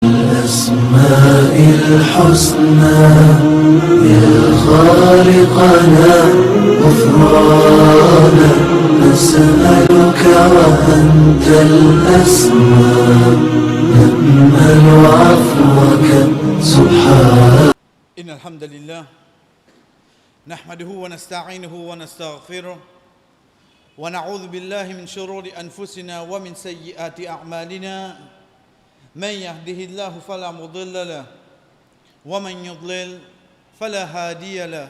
الأسماء الحسنى يا خالقنا غفرانا نسألك وأنت الأسماء نأمل عفوك سبحانك. إن الحمد لله نحمده ونستعينه ونستغفره ونعوذ بالله من شرور أنفسنا ومن سيئات أعمالنا من يهده الله فلا مضل له ومن يضلل فلا هادي له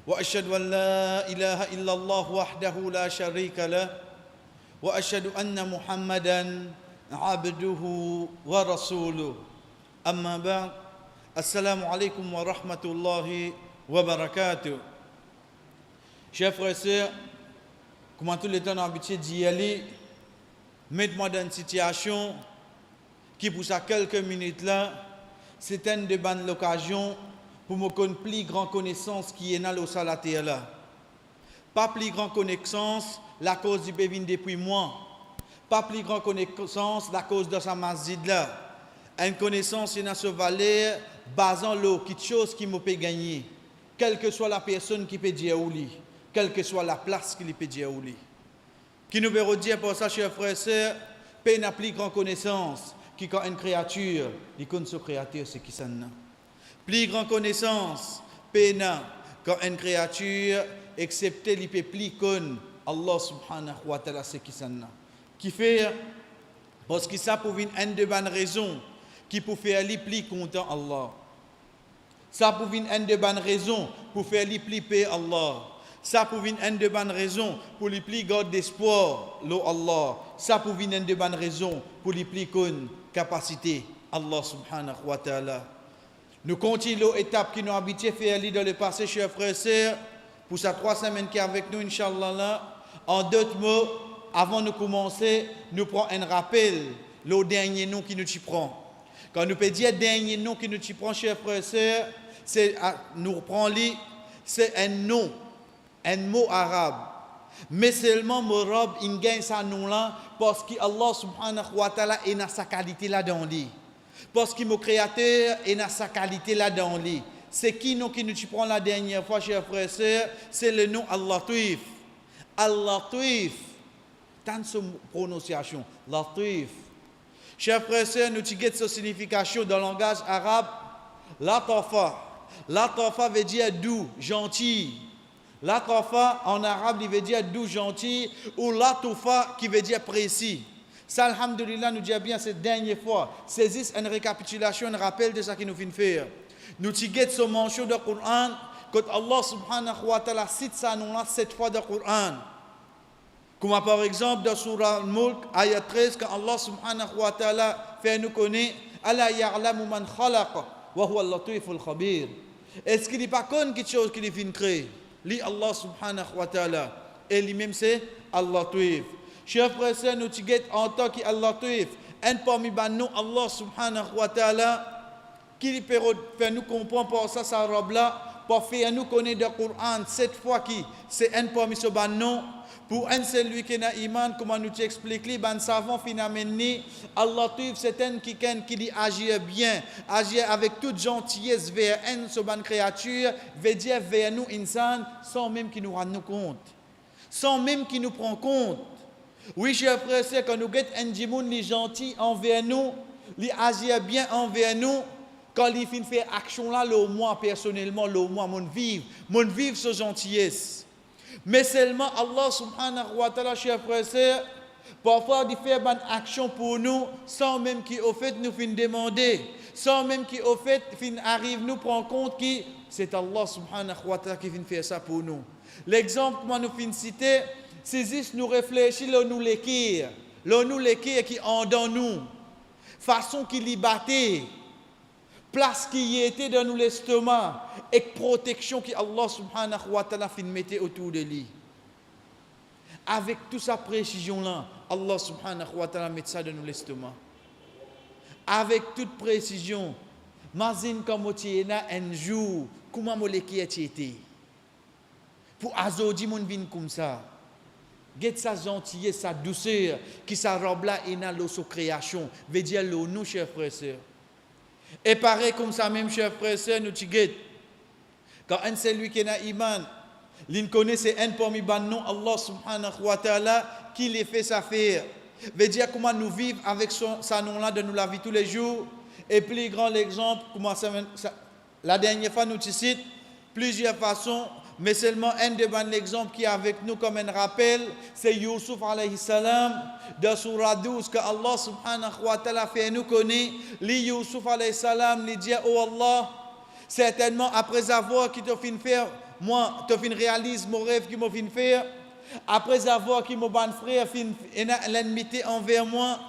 وأشهد أن لا إله إلا الله وحده لا شريك له وأشهد أن محمدا عبده ورسوله أما بعد السلام عليكم ورحمة الله وبركاته. Chers frères et sœurs, comment tout le temps on a habitué d'y aller, mettez-moi dans une situation qui pour ça quelques minutes là, c'est une de bonnes occasions pour me connaître plus grande connaissance qui est dans le salaté là. Pas plus grande connaissance la cause du bébé depuis moi. Pas plus grande connaissance la cause de sa masjid là. Une connaissance dans ce valeur basant l'eau, quelque chose qui me peut gagner. Quelle que soit la personne qui peut dire ou lui, quelle que soit la place qu'il peut dire ou lui. Qui nous veut dire pour ça, chers frères et sœurs, paix n'a plus grande connaissance qui quand une créature, il connaît ce créateur, c'est qui ça n'a. Plus grande connaissance, paix n'a quand une créature, excepté il peut plus connaître Allah subhanahu wa ta'ala, c'est qui ça n'a. Qui fait, parce que ça pour une de bonnes raisons, qui pour faire lui plus content Allah. Ça pour une de bonnes raisons pour faire lui plus paix Allah. Ça pour une de bonnes raisons pour lui plus garde d'espoir l'eau Allah. Ça pour une de bonnes raisons pour lui plus connaître capacité Allah subhanahu wa ta'ala. Nous continuons l'étape qui nous habitué faire dans le passé, chers frères et sœurs, pour ces 3 semaines qui est avec nous, Inch'Allah là. En d'autres mots, avant de commencer, nous prenons un rappel, le dernier nom qui nous y prend. Quand nous pouvons dire dernier nom qui nous y prend, chers frères et sœurs, c'est, nous reprenons c'est un nom, un mot arabe. Mais seulement le mot arabe, il gagne ce nom-là parce qu'Allah subhanahu wa ta'ala est dans sa qualité là dans lui. Parce que mon créateur est dans sa qualité là dans lui. C'est qui nom qui nous y prend la dernière fois, chers frères et sœurs, c'est le nom Al-Latif. Al-Latif. Tant de prononciation. Latif. Chers frères et sœurs, nous avons sa signification dans le langage arabe. Latafa. Latafa veut dire doux, gentil. Latafa en arabe, il veut dire doux, gentil. Ou latufa qui veut dire précis. Ça, alhamdulillah, nous disons bien cette dernière fois. Saisissez une récapitulation, un rappel de ce que nous venons de faire. Nous avons ce mention du Coran. Quand Allah subhanahu wa ta'ala cite ça nom-là 7 fois dans le Coran. Comme par exemple dans Surah Al-Mulk, ayat 13, quand Allah subhanahu wa ta'ala fait nous connaître Ala ya'lamu man khalaqa wa huwa al-latiful khabir. Est-ce qu'il n'est pas connu quelque chose qu'il vient créer? Lui, Allah subhanahu wa ta'ala. Et lui-même, c'est Al-Latif. Chers frères et sœurs, nous tigets en tant qu'Al-Latif, un parmi nous, Allah subhanahu wa ta'ala, qui peut faire nous comprendre par ça, sa robe-là, pour faire nous connaître le Coran 7 fois qui, c'est un parmi ce nom. Pour un celui qui n'a iman, comment nous t'expliquer, ben savant finalement, Allah c'est un qui dit agir bien, agir avec toute gentillesse vers une seule créature, veut dire vers nous insan, sans même qu'il nous rende compte, sans même qu'il nous prend compte. Oui, chers frères, c'est quand nous guettons un djimoun, les gentil envers nous, les agir bien envers nous. Quand il fait faire action là, le moi personnellement, le moi mon vivre ce gentillesse. Mais seulement Allah subhanahu wa ta'ala, chers frères et sœurs, parfois il fait une action pour nous sans même qu'au fait nous fin demander, sans même qu'au fait fin arrive nous prendre compte que c'est Allah subhanahu wa ta'ala qui vient faire ça pour nous. L'exemple que nous fin citer, c'est juste nous réfléchir, nous l'écrire qui en dans nous, façon qu'il y battait. Place qui était dans nous l'estomac et protection que Allah subhanahu wa ta'ala fin mettait autour de lui. Avec toute sa précision là, Allah subhanahu wa ta'ala met ça dans nous l'estomac. Avec toute précision, imagine comme tu es là un jour, comment moléki était. Pour azodi mon vin comme ça. Get sa gentillesse, sa douceur, qui sa robe là est dans l'eau création. Veut dire l'eau nous, chers frères et sœurs. Et pareil comme ça même, chers frères et sœurs, nous t'iguette. Quand un c'est lui qui a iman, l'in connaît c'est un parmi ban non Allah subhanahu wa ta'ala qui les fait sa faire. Veut dire comment nous vivons avec sa nom-là de nous la vie tous les jours. Et plus grand l'exemple, comment la dernière fois nous te cite plusieurs façons, mais seulement un de bon l'exemple qui est avec nous comme un rappel, c'est Yusuf alayhi salam, de surah 12 que Allah subhanahu wa ta'ala fait nous connaître. Li Yusuf alayhi salam, li dit, oh Allah, certainement après avoir qui te fin faire, moi, te fin réalise mon rêve qui m'a fin faire, après avoir qui mon bon frère fin l'ennemité envers moi,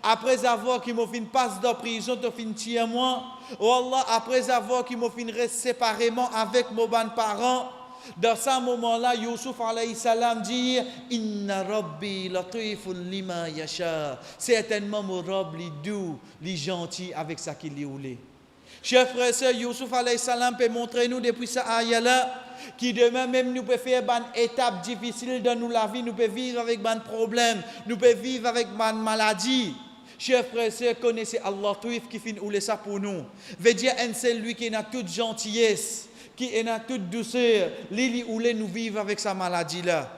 après avoir qui m'a fin passe de prison, te fin tirer moi, oh Allah, après avoir qui m'a fin rester séparément avec mon bon parent, dans ce moment-là, Yusuf alayhi salam dit, Inna Rabbi latifun lima yasha. Certainement, mon Rabb, li doux, li gentil avec ça qu'il lui voulait. Chers frères et sœurs, Yusuf alayhi salam peut montrer nous depuis ce ayah-là, qui demain même nous peut faire une étape difficile dans nous la vie, nous peut vivre avec un problème, nous peut vivre avec une maladie. Chers frères et sœurs, connaissez Allah qui fait ouler ça pour nous. Veut dire, c'est lui qui a toute gentillesse, qui a toute douceur, lui ou nous vivre avec sa maladie-là.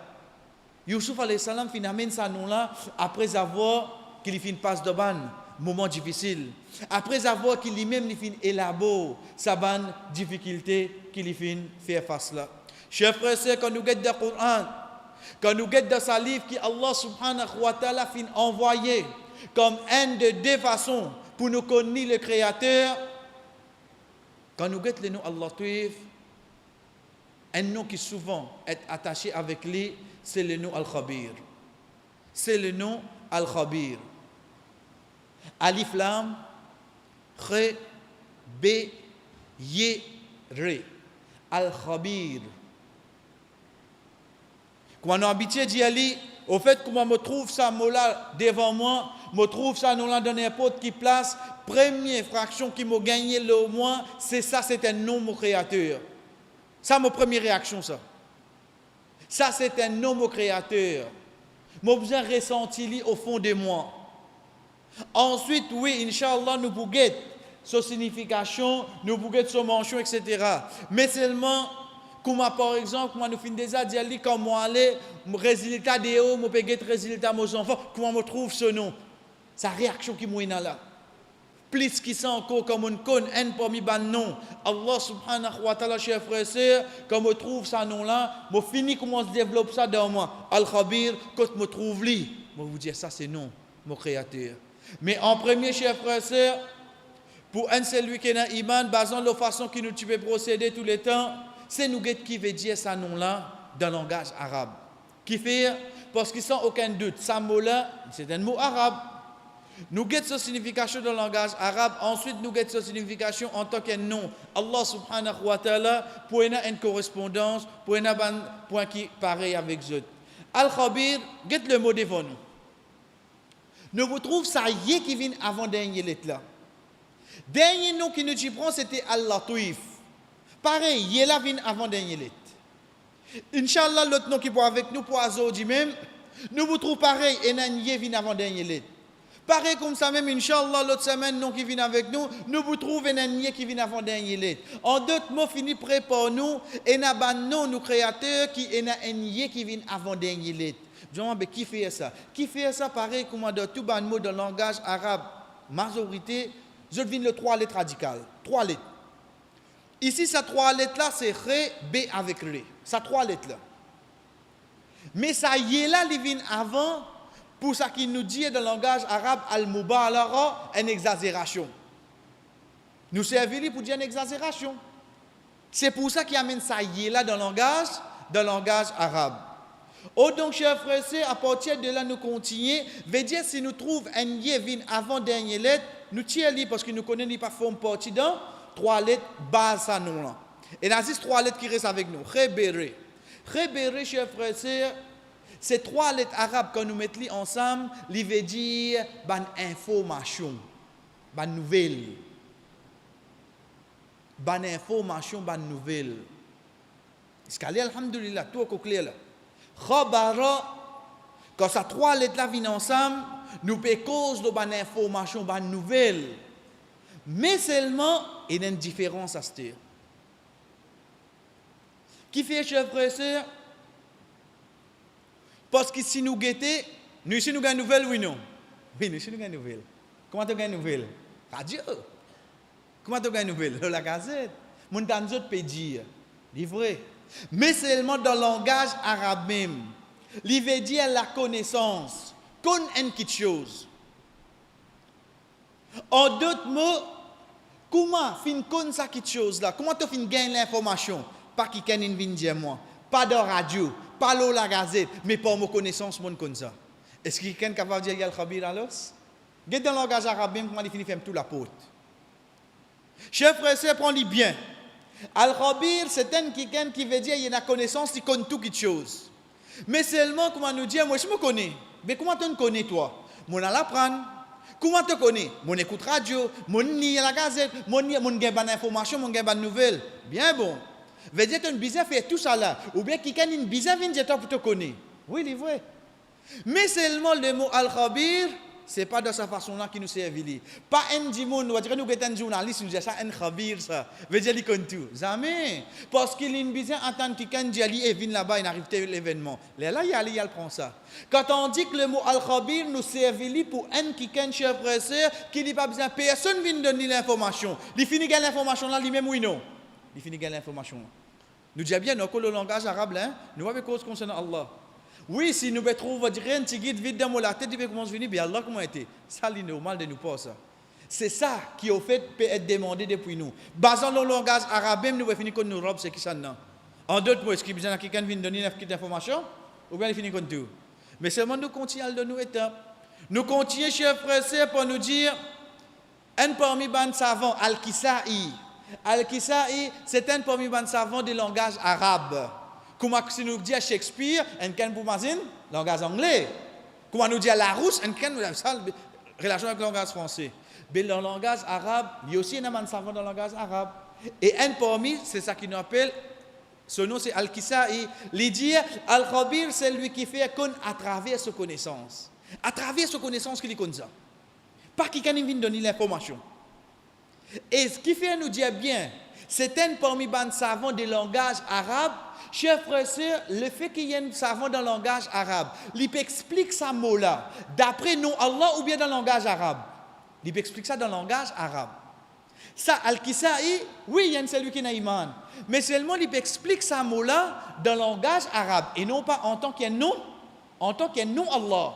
Yusuf alayhi salam fin amène sa nom-là après avoir qu'il fin passe de ban moment difficile. Après avoir qu'il lui-même fin élabore sa ban difficulté qu'il fin faire face là. Chers frères et sœurs, quand nous guettons dans le Coran, quand nous guettons dans sa livre qui Allah subhanahu wa ta'ala fin envoyé comme une de deux façons pour nous connaître le Créateur, quand nous guettons le nom Allah Tuif, un nom qui souvent est attaché avec lui, c'est le nom Al-Khabir. C'est le nom Al-Khabir. Alif Lam, Re, B, Ye, Re. Al-Khabir. Quand on a habitué d'y aller, au fait, comment me trouve ça mot-là devant moi, me trouve ça nom-là dans n'importe qui place, première fraction qui m'a gagné le moins, c'est ça, c'est un nom au Créateur. Ça, ma première réaction, ça. Ça, c'est un nom au Créateur. J'ai besoin de ressentir au fond de moi. Ensuite, oui, Inch'Allah, nous pouvons guetter sa signification, nous pouvons guetter sa mention, etc. Mais seulement, comme par exemple, quand nous finissons déjà de dire comment moi aller, mon résultat de haut, mon péguet résultat de mes enfants, comment je trouve ce nom. Sa réaction qui m'a là. Plus qui sont encore comme on connaît un parmi ban nom. Allah subhanahu wa ta'ala, chers frères et sœurs, quand je trouve ce nom-là, je finis comment se développe ça dans moi. Al-Khabir, quand je trouve lui, je vous dire ça c'est non, mon Créateur. Mais en premier, chers frères et sœurs, pour un seul lui qui a iman, basant la façon que nous pouvons procéder tous les temps, c'est nous qui veut dire ce nom-là dans le langage arabe. Qui fait, parce qu'ils sans aucun doute, ce mot-là, c'est un mot arabe. Nous guettons sa signification dans le langage arabe, ensuite nous guettons sa signification en tant que nom. Allah subhanahu wa ta'ala, pour une correspondance, pour un point qui pareil avec eux. Al-Khabir, guette le mot devant nous. Nous vous trouvons ça y est qui vient avant dernier lettre là. Dernier nom qui nous prend, c'était Al-Latif. Pareil, y est là vient avant dernier lettre. Inch'Allah, l'autre nom qui pour avec nous, pour Azodi même, nous vous trouvons pareil, et y vient avant dernier lettre. Pareil comme ça même, Inch'Allah, l'autre semaine, non qui vient avec nous, nous vous trouvons un nier qui vient avant dernier lettre. En d'autres mots, fini prêt pour nous, et n'a pas non, nous créateurs, qui est un nier qui vient avant dernier lettre. Dis-moi, mais qui fait ça? Qui fait ça pareil comme dans tout ban mot dans le langage arabe, majorité, je devine le 3 lettres radicales. 3 lettres. Ici, ces 3 lettres-là, c'est Ré, B avec Ré. Ces 3 lettres-là. Mais ça y est là, il vient avant. Pour ça qu'il nous dit dans le langage arabe, al-mubalara, une exagération. Nous servons pour dire une exagération. C'est pour ça qu'il amène ça y est là dans le langage arabe. Oh donc, chers frères et sœurs, à partir de là, nous continuons. Veut dire, si nous trouvons un yévin avant dernière lettre, nous tirons parce que nous connaissons pas forme partie dans 3 lettres, base à nom là. Et il y a 3 lettres qui restent avec nous. Khébéré. Khébéré, chers frères et sœurs, ces 3 lettres arabes, quand nous mettons ensemble, ils veulent dire ban information, ban nouvelle. Ban information, ban nouvelle. Est-ce qu'il y a, alhamdulillah, tout est clair là. Khabara, quand ces 3 lettres-là viennent ensemble, nous pouvons cause de ban information, ban nouvelle. Mais seulement, il y a une différence à se dire. Qui fait, chers frères et sœurs? Parce que si nous guettons, nous ici nous avons une nouvelle, oui non? Oui, nous ici nous avons une nouvelle. Comment tu as une nouvelle? Radio. Comment tu as une nouvelle? La gazette. Mon dans autres peut dire, livré. Mais seulement dans le langage arabe même. Il veut dire la connaissance. Connaître quelque chose. En d'autres mots, comment fin connaître ça quelque chose là? Comment tu fin gagner l'information? Pas qui can vient dire moi, pas de radio, pas de la gazette, mais par mon connaissance, mon connaît ça. Est-ce qu'il y a quelqu'un capable de dire qu'il y a le khabir alors? Regardez dans le langage arabe même comment il finit faire tout la porte. Chers frères et sœurs, prenez bien. Al-Khabir, c'est un qui veut dire qu'il y a la connaissance, il connaît tout quelque chose. Mais seulement, comment nous dire, moi je me connais. Mais comment tu me connais toi? Moi on l'apprendre. Comment tu connais? Mon écoute radio, mon lit à la gazette, mon gain ban information, mon gain ban nouvelle. Bien bon. Veut dire que tu bizarre fait tout ça là. Ou bien quelqu'un une bizarre vient dire pour te connaître. Oui, c'est vrai. Mais seulement le mot Al-Khabir, c'est pas de sa façon-là qui nous servit. Pas un dimon, nous dire nous un journaliste, nous dit ça un khabir ça. Veut dire qu'il connaît tout. Jamais. Parce qu'il est bizarre entendre quelqu'un dire il vient là-bas, il arrive à l'événement. Là il prend ça. Quand on dit que le mot al-khabir nous servit pour un quelqu'un chef frère qui n'a pas besoin personne vient donner l'information. Il finit gagner l'information là lui-même oui non. Il finit gagner l'information. Nous disons bien que le langage arabe là, nous avons cause concernant Allah. Oui, si nous trouvons un petit guide vide dans la tête, il comment se finir, bien Allah comment était. Ça, c'est normal de nous pas ça. C'est ça qui, au fait, peut être demandé depuis nous. Basant le langage arabe, nous allons finir comme nous robes, c'est qui ça non. En d'autres mots, est-ce qu'il y a quelqu'un qui vient donner une petite information, ou bien il finit comme tout. Mais seulement nous continuons à donner étapes. Nous continuons, chers frères, pour nous dire, un parmi les savants, Al-Kisa'i. Al-Kisa'i, c'est un parmi les savants du langage arabe. Comment si nous dit à Shakespeare, un can pour Mazine, langage anglais. Comment nous dit à Larousse, un can relation avec le langage français. Mais dans le langage arabe, il y a aussi un savant dans le langage arabe. Et un parmi, c'est ça qu'il nous appelle, son nom c'est Al-Kisa'i. Il dit, Al-Khabir, c'est lui qui fait à travers sa connaissance. À travers sa connaissance qu'il est comme ça. Pas qui vient donner l'information. Et ce qui fait nous dire bien, c'est un parmi les savants du langage arabe. Chers frères et sœurs, le fait qu'il y ait un savant dans le langage arabe, il explique ce mot-là, d'après nous Allah ou bien dans le langage arabe. Il explique ça dans le langage arabe. Ça, Al-Kisa'i, oui, il y a celui qui n'a iman. Mais seulement il explique ce mot-là dans le langage arabe, et non pas en tant qu'un nom, en tant qu'un nom Allah.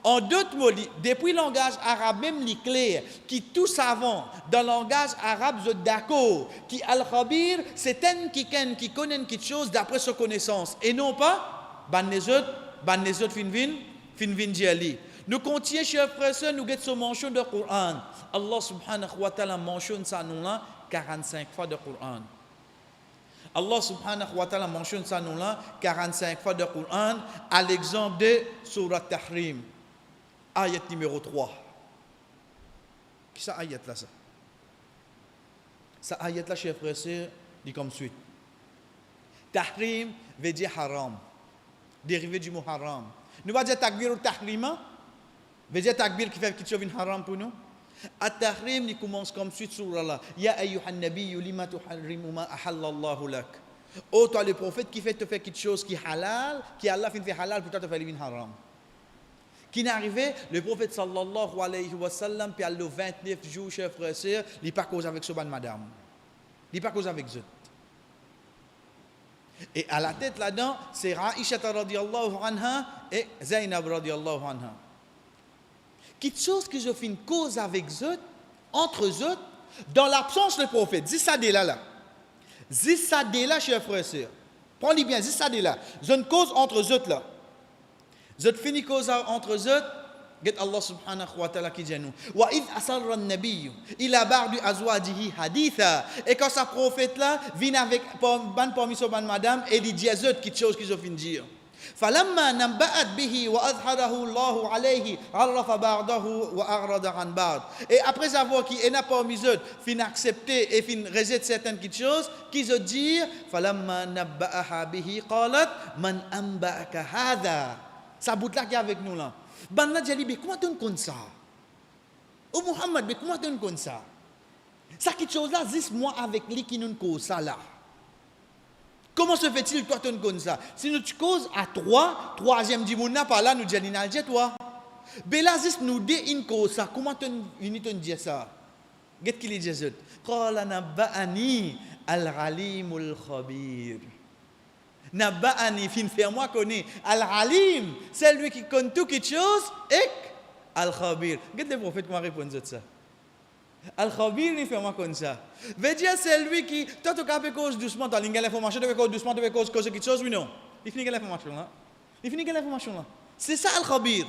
En d'autres mots, depuis le langage arabe, même les clairs, qui tout savant dans le langage arabe, je d'accord, qui al-khabir, c'est un qui connaît quelque chose d'après sa connaissance, et non pas, les autres fin diali. Nous continuons, chers frères, nous avons mention de Coran. Allah subhanahu wa ta'ala mentionne ça nous là 45 fois de Coran. Allah subhanahu wa ta'ala mentionne ça nous là 45 fois de Coran, à l'exemple de Surat Tahrim. Ayat numéro 3. Qui ça ayat là ça? Ça ayat là, chers frères et sœurs, dit comme suite. Tahrim veut dire haram. Dérivé du mot haram. Nous va dire takbir ou tahrima. Veut dire takbir qui fait quelque chose de haram pour nous. At-tahrim, il commence comme suite sur Allah. Ya ayyuhan nabiyyu lima tuharrimu ma ahallallahu lak. Oh, toi le prophète qui fait te faire quelque chose qui est halal, qui Allah fait halal, pour toi te faire le haram. Qui n'est arrivé, le prophète sallallahu alayhi wa sallam, puis le 29 jours, chers frères et sœurs, il n'est pas cause avec ce ban madame. Il n'est pas cause avec eux. Et à la tête là-dedans, c'est Aïcha radiallahu anha et Zainab radiallahu anha. Quelque chose que je fais une cause avec eux, entre eux, dans l'absence du prophète. Zissadela là. Zissadela, chers frères et sœurs. Prenez bien, Zissadela. Je une cause entre eux là. Je finis cause entre eux. Get Allah subhanahu wa ta'ala qui dit nous. Wa id asarra an-nabiy ila ba'di azwajihi haditha. Et quand sa prophète là vient avec ban permission ban madame et il dit à eux quelque chose qu'ils ont fini dire. فلما نبأت به وأظهره الله عليه عرف بعضه وأعرض عن بعض. Et après avoir qui n'a pas mis eux fin accepter et fin rejeter certaines choses qu'ils ont dit فلما نبأها به قالت من أنبأك هذا. Ça bout là qui est avec nous là. Banna Jali, mais comment tu connais ça? Oh Muhammad, mais comment tu connais ça? Ça, quelque chose là, juste moi avec lui qui nous cause ça là. Comment se fait-il, toi, tu ne connais ça? Si nous te causes à 3, troisième dit, n'a pas là, nous disons, toi. Mais là, juste nous dit une cause ça. Comment tu ne dis ça? Qu'est-ce qu'il dit, Jésus? Qala nabba'ani al-alimul khabir. Nabba'ani, fin fait-moi connaître. Al-alim, c'est lui qui connaît tout quelque chose, et al-khabir. Qu'est-ce que le prophète m'a répondu ça? Al-Khabir, il fait moi comme ça. Veut dire, c'est lui qui, toi, tu as cause doucement, tu as l'information, tu as cause doucement, tu as cause quelque chose, oui, non. Il finit l'information là. Il finit l'information là. C'est ça Al-Khabir.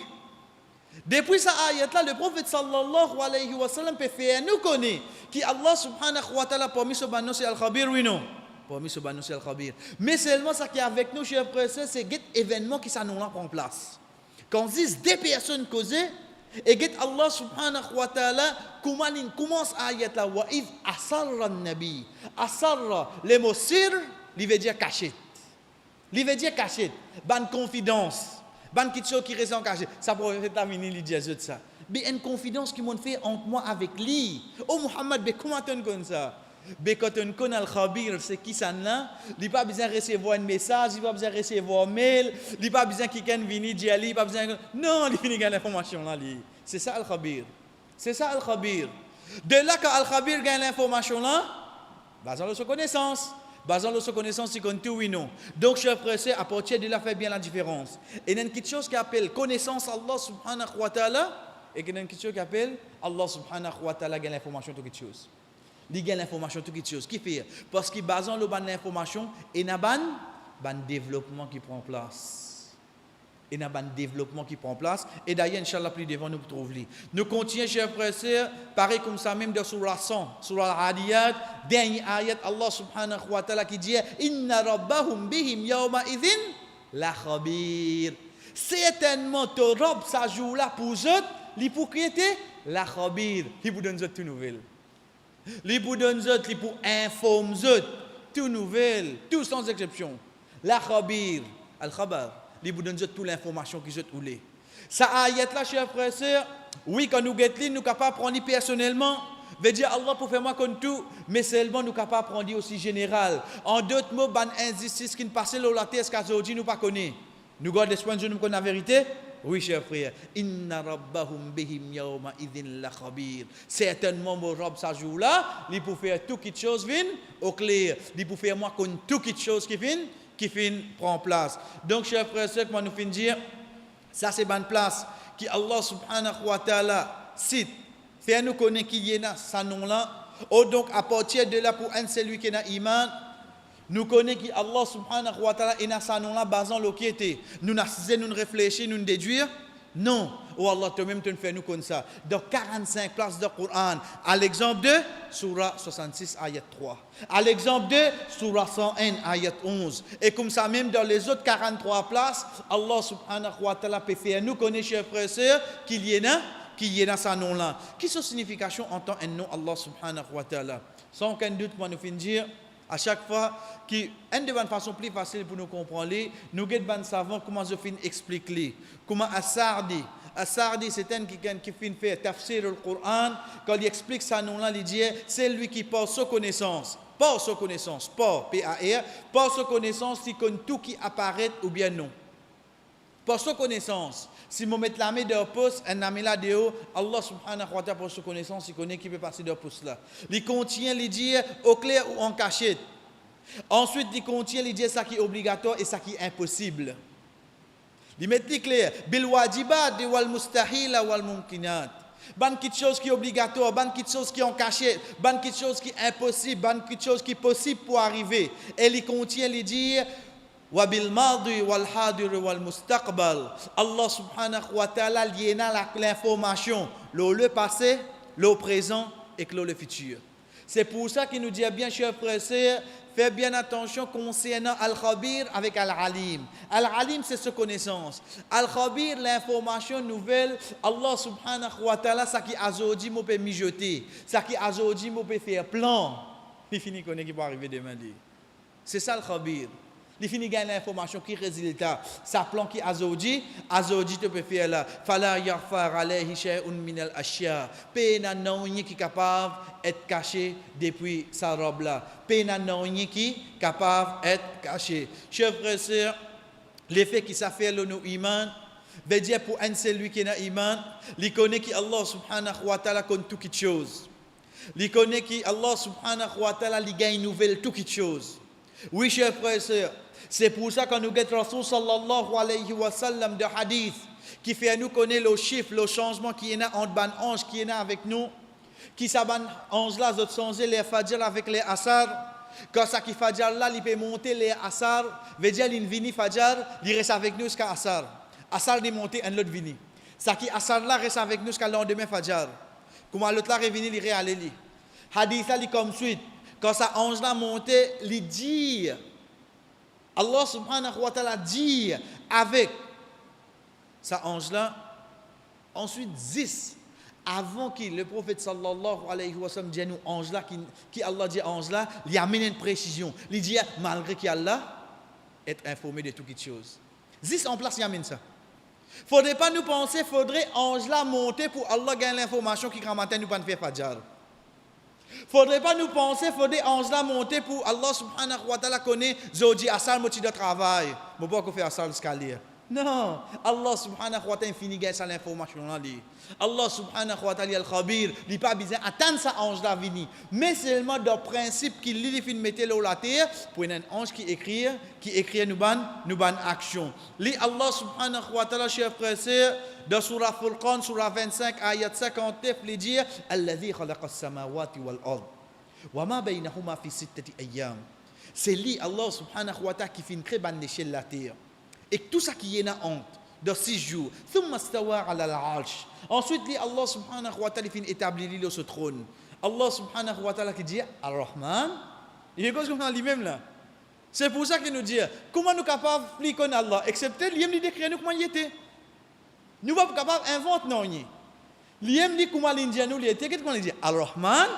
Depuis ça ayat-là, le prophète sallallahu alayhi wa sallam peut faire nous connaître qui Allah subhanahu wa ta'ala permis ce banon c'est Al-Khabir, oui, non. Permis ce banon c'est Al-Khabir. Mais seulement ça qui est avec nous, chers frères, c'est des événements qui s'annoncent là en place. Quand on dit des personnes causées, et que Allah subhanahu wa ta'ala commence à ayat là wa id asarra nabi asarra le mot sir il veut dire caché, il veut dire caché, ban confidence, ban quelque chose qui reste en caché. Ça prophète a venu lui dire ça, mais une confidence qui m'ont fait entre moi avec lui. Oh Muhammad, mais comment tu connais ça? Mais quand on connaît Al-Khabir, c'est qui ça là? Il n'a pas besoin de recevoir un message, il n'a pas besoin de recevoir un mail, il n'a pas besoin de quelqu'un venir dire, il n'a pas besoin de... Non, il finit l'information là. C'est ça Al-Khabir. C'est ça Al-Khabir. De là quand Al-Khabir gagne l'information là, basant sur sa connaissance. Basant sur sa connaissance, il connaît tout oui non. Donc, chers frères, à partir de là, fait bien la différence. Et il y a quelque chose qui appelle connaissance Allah subhanahu wa ta'ala, et il y a quelque chose qui appelle Allah subhanahu wa ta'ala gagne l'information de quelque chose. Il gagne l'information de quelque chose. Qui fait? Parce qu'il base sur l'information et il y a un développement qui prend place. Il y a un développement qui prend place. Et d'ailleurs, Inch'Allah, plus devant, nous trouvons. Nous continuons, chers frères et sœurs, pareil comme ça, même dans Surah 100, Surah Al-Adiyat, dernier ayat, Allah subhanahu wa ta'ala qui dit Inna rabbahum bihim yawma idhin la khabir. Certainement, ton rob, ça joue là pour eux, les propriétés, la khabir. Il vous donne toute nouvelle. Il vous donne il pour informer tout nouvelle, tout sans exception. La khabir, al-khabar. Il vous donne toute l'information qui est oulée. Ça ayat là, chers frères et sœurs, oui, quand nous guettons, nous sommes capables de prendre personnellement, veut dire Allah pour faire moi comme tout, mais seulement nous sommes capables de prendre aussi général. En d'autres mots, ban injustice qui ne passe pas la terre, qu'aujourd'hui nous ne connaissons pas. Nous gardons l'espoir de nous connaître la vérité. Oui, chers frères. Inna rabbahum bihim yawma idhin la khabir. Certainement, mon Rabb, ça joue là, il peut faire tout quelque chose vient au clair. Il peut faire moi comme tout quelque chose qui prend place. Donc, chers frères, ce que nous finissons dire, ça c'est bonne place qui Allah subhanahu wa ta'ala cite. Fait nous connaître qui y a ça nom là. Oh, donc, à partir de là, pour un celui qui a iman, nous connaissons qui Allah subhanahu wa ta'ala et ça nom là basant l'oquiété. Nous nous réfléchir, nous déduire. Non. Oh Allah, toi-même, tu fais nous comme ça. Dans 45 places du Coran. À l'exemple de Surah 66, ayat 3. À l'exemple de Surah 101, ayat 11. Et comme ça, même dans les autres 43 places, Allah subhanahu wa ta'ala peut faire nous connaître, chers frères et sœurs, qu'il y en a ça nom-là. Qui sont signification en tant un nom Allah subhanahu wa ta'ala? Sans aucun doute, moi, nous finissons dire, à chaque fois, une de façon plus facile pour nous comprendre, nous avons savant comment je finis expliquer. Comment As-Sa'di, c'est un qui finit faire tafsir le Coran, quand il explique ça, non là, il dit, c'est lui qui porte sa connaissance. Pas sa connaissance, pas P-A-R, pas sa connaissance, si connaît tout qui apparaît ou bien non. Par sa connaissance, si je mets la main dans le poste, un ami là dehors, Allah subhanahu wa ta'ala, pour sa connaissance, il connaît qui peut passer dans le poste là. Il contient, il dit au clair ou en cachette. Ensuite, il contient, il dit ça qui est obligatoire et ça qui est impossible. Il met clair, bil wajibat wal mustahil wal mumkinat. Ban quelque chose qui est obligatoire, ban quelque chose qui est en cachette, ban quelque chose qui est impossible, ban quelque chose qui est possible pour arriver. Et il contient, il dit Wabil madi wal hadir wal mustaqbal. Allah subhanahu wa ta'ala liena l'information, le passé, le présent et le futur. C'est pour ça qu'il nous dit bien, chers frères et sœurs, faites bien attention concernant Al-Khabir avec Al-Alim. Al-Alim, c'est sa connaissance. Al-Khabir, l'information nouvelle, Allah subhanahu wa ta'ala, ça qui aujourd'hui m'a peut mijoter, ça qui aujourd'hui m'a peut faire plan. Il finit qu'on est qui va arriver demain. C'est ça Al-Khabir. il finit gagner l'information qui résultat. Ça plan qui azodi te peut faire là. Fala yaghfar alayhi shay'un min al-ashya. Pena non qui capable être caché depuis sa robe là. Pena non qui capable être caché. Chers frères et sœurs, l'effet qui ça fait le nous iman veut dire pour un celui qui a iman, il connaît qui Allah subhanahu wa ta'ala connaît toute chose. Il connaît qui Allah subhanahu wa ta'ala il gagne une nouvelle toute chose. Oui, chers frères et sœurs, c'est pour ça que nous guettons Rasul sallallahu alayhi wa sallam de hadith qui fait à nous connaître le chiffre, le changement qui est entre ban ange qui est avec nous, qui s'aban ange là, autres changer les fajr avec les asar. Quand ça qui fajr là, il peut monter les asar, veut dire il vini fajr, il reste avec nous jusqu'à asar. Asar il monte un autre vini. Ça qui asar là reste avec nous jusqu'à lendemain fajr. Comment l'autre là revenu, il réalé li. Hadith là, il comme suite. Quand ça ange là monte, il dit, Allah subhanahu wa ta'ala dit avec ça ange là, ensuite 10. Avant que le prophète sallallahu alayhi wa sallam dit nous ange là, qui Allah dit ange là, il amène une précision. Il dit malgré qu'Allah est informé de toutes choses. 10 en place, il amène ça. Faudrait pas nous penser, faudrait ange là monter pour Allah gagner l'information qui grand matin nous pas faire fajr. Faudrait pas nous penser, faudrait ange là monter pour Allah subhanahu wa ta'ala connaît zodi asal moti de travail. Bon pas qu'on fait asal l'escalier. Non, Allah subhanahu wa ta'ala fini gagner ça l'information là li. Allah subhanahu wa ta'ala al-khabir, il pas besoin attendre ça ange là vini, mais seulement dans principe qu'il li fin mettre là la terre pour un ange qui écrit nous ban action. Li Allah subhanahu wa ta'ala chers frères et sœurs dans surah Furqan surah 25 ayat 59 il dit alladhi khalaqa as-samawati wal ard wa ma baynahuma fi sittati ayyam. C'est lui Allah subhanahu wa ta'ala qui fin créer ban l'échelle la terre. Et tout ça qui est en honte dans 6 jours. Thumma stawa ala al-arsh. Ensuite, Allah subhanahu wa ta'ala fin établir lui sur trône. Allah subhanahu wa ta'ala qui dit Ar-Rahman. Il est comme ça lui-même là. C'est pour ça qu'il nous dit comment nous capables de connaître Allah, excepté l'IM dit décrire nous comment il était. Nous pas capables d'inventer non ni. L'IM dit comment l'Indien nous il était, qu'est-ce qu'on dit Ar-Rahman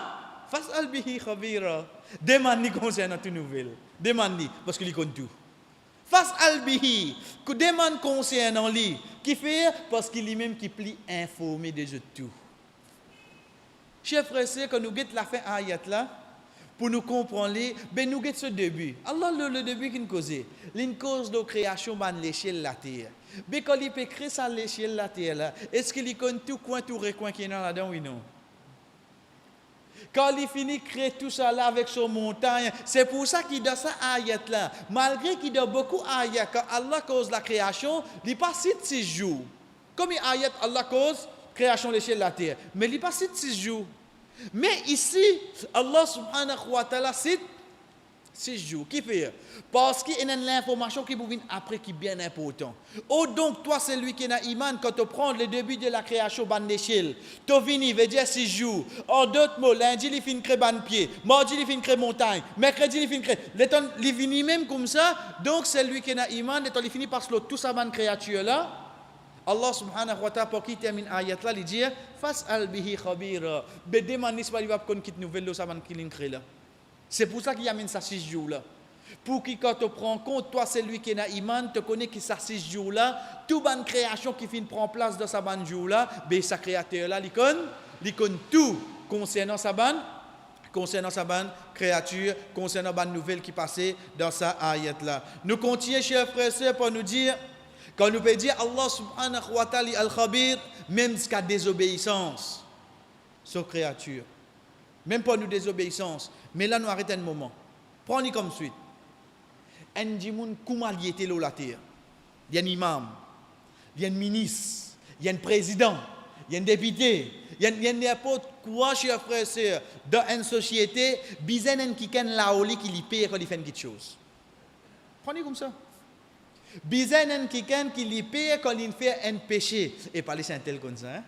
fas'al bihi khabira. Demande-lui concernant toute nouvelle. Demande-lui parce qu'il connaît tout. Face al-bihi, que demande concernant lui, qui fait parce qu'il est même qui plie informé de tout. Chers frères et sœurs, quand nous guettons la fin ayat là, pour nous comprendre, ben nous guettons ce début. Allah le début qui nous cause, une cause de création ban l'échelle la terre. Mais quand il peut créer ça l'échelle la terre là, est-ce qu'il connaît tout coin tout recoin qui est là-dedans ou non? Quand il finit de créer tout ça là avec son montagne, c'est pour ça qu'il dans ça ayat là. Malgré qu'il y a beaucoup ayat, quand Allah cause la création, il n'est pas cite 6 jours. Comme il ayat Allah cause création de l'échelle de la terre, mais il n'est pas cite 6 jours. Mais ici, Allah subhanahu wa ta'ala cite 6 jours. Qui fait? Parce qu'il y a l'information qui vous vient après qui est bien important. Oh donc, toi, c'est lui qui a iman, quand tu prends le début de la création, ban d'échelle, tu viens, veut dire 6 jours. En d'autres mots, lundi, il finit créer ban pied, mardi, il finit créer montagne, mercredi, il finit créer. Il finit même comme ça, donc c'est lui qui a iman, il finit par tout ça, ban créature là. Allah subhanahu wa ta'ala, pour qui termine ayat là, il dit, fas'al bihi khabira. Demande pas, il va qu'on quitte nouvelle, ça ban qui crée là. C'est pour ça qu'il amène ça 6 jours là. Pour que quand tu prends compte, toi c'est lui qui est iman, tu connais que ça 6 jours là, toute bonne création qui finit prend place dans sa bonne jour là, ben sa créateur là, il connaît tout concernant sa bonne créature, concernant la bonne nouvelle qui passait dans sa ayat là. Nous continuons chers frères et sœurs pour nous dire quand nous peut dire Allah subhanahu wa ta'ala al-khabir même jusqu'à désobéissance sur créature. Même pas nous désobéissance. Mais là, nous arrêtons un moment. Prenez comme suite. Un dimoun, comment il était là la terre? Il y a un imam, il y a un ministre, il y a un président, il y a un député, il y a n'importe quoi, chers frères et sœurs, dans une société, bizarre qui ken la oli qui lui paye quand il fait quelque chose. Prenez comme ça. Bizarre qui ken qui lui paye quand il fait un péché. Et parler c'est un tel comme ça. Hein?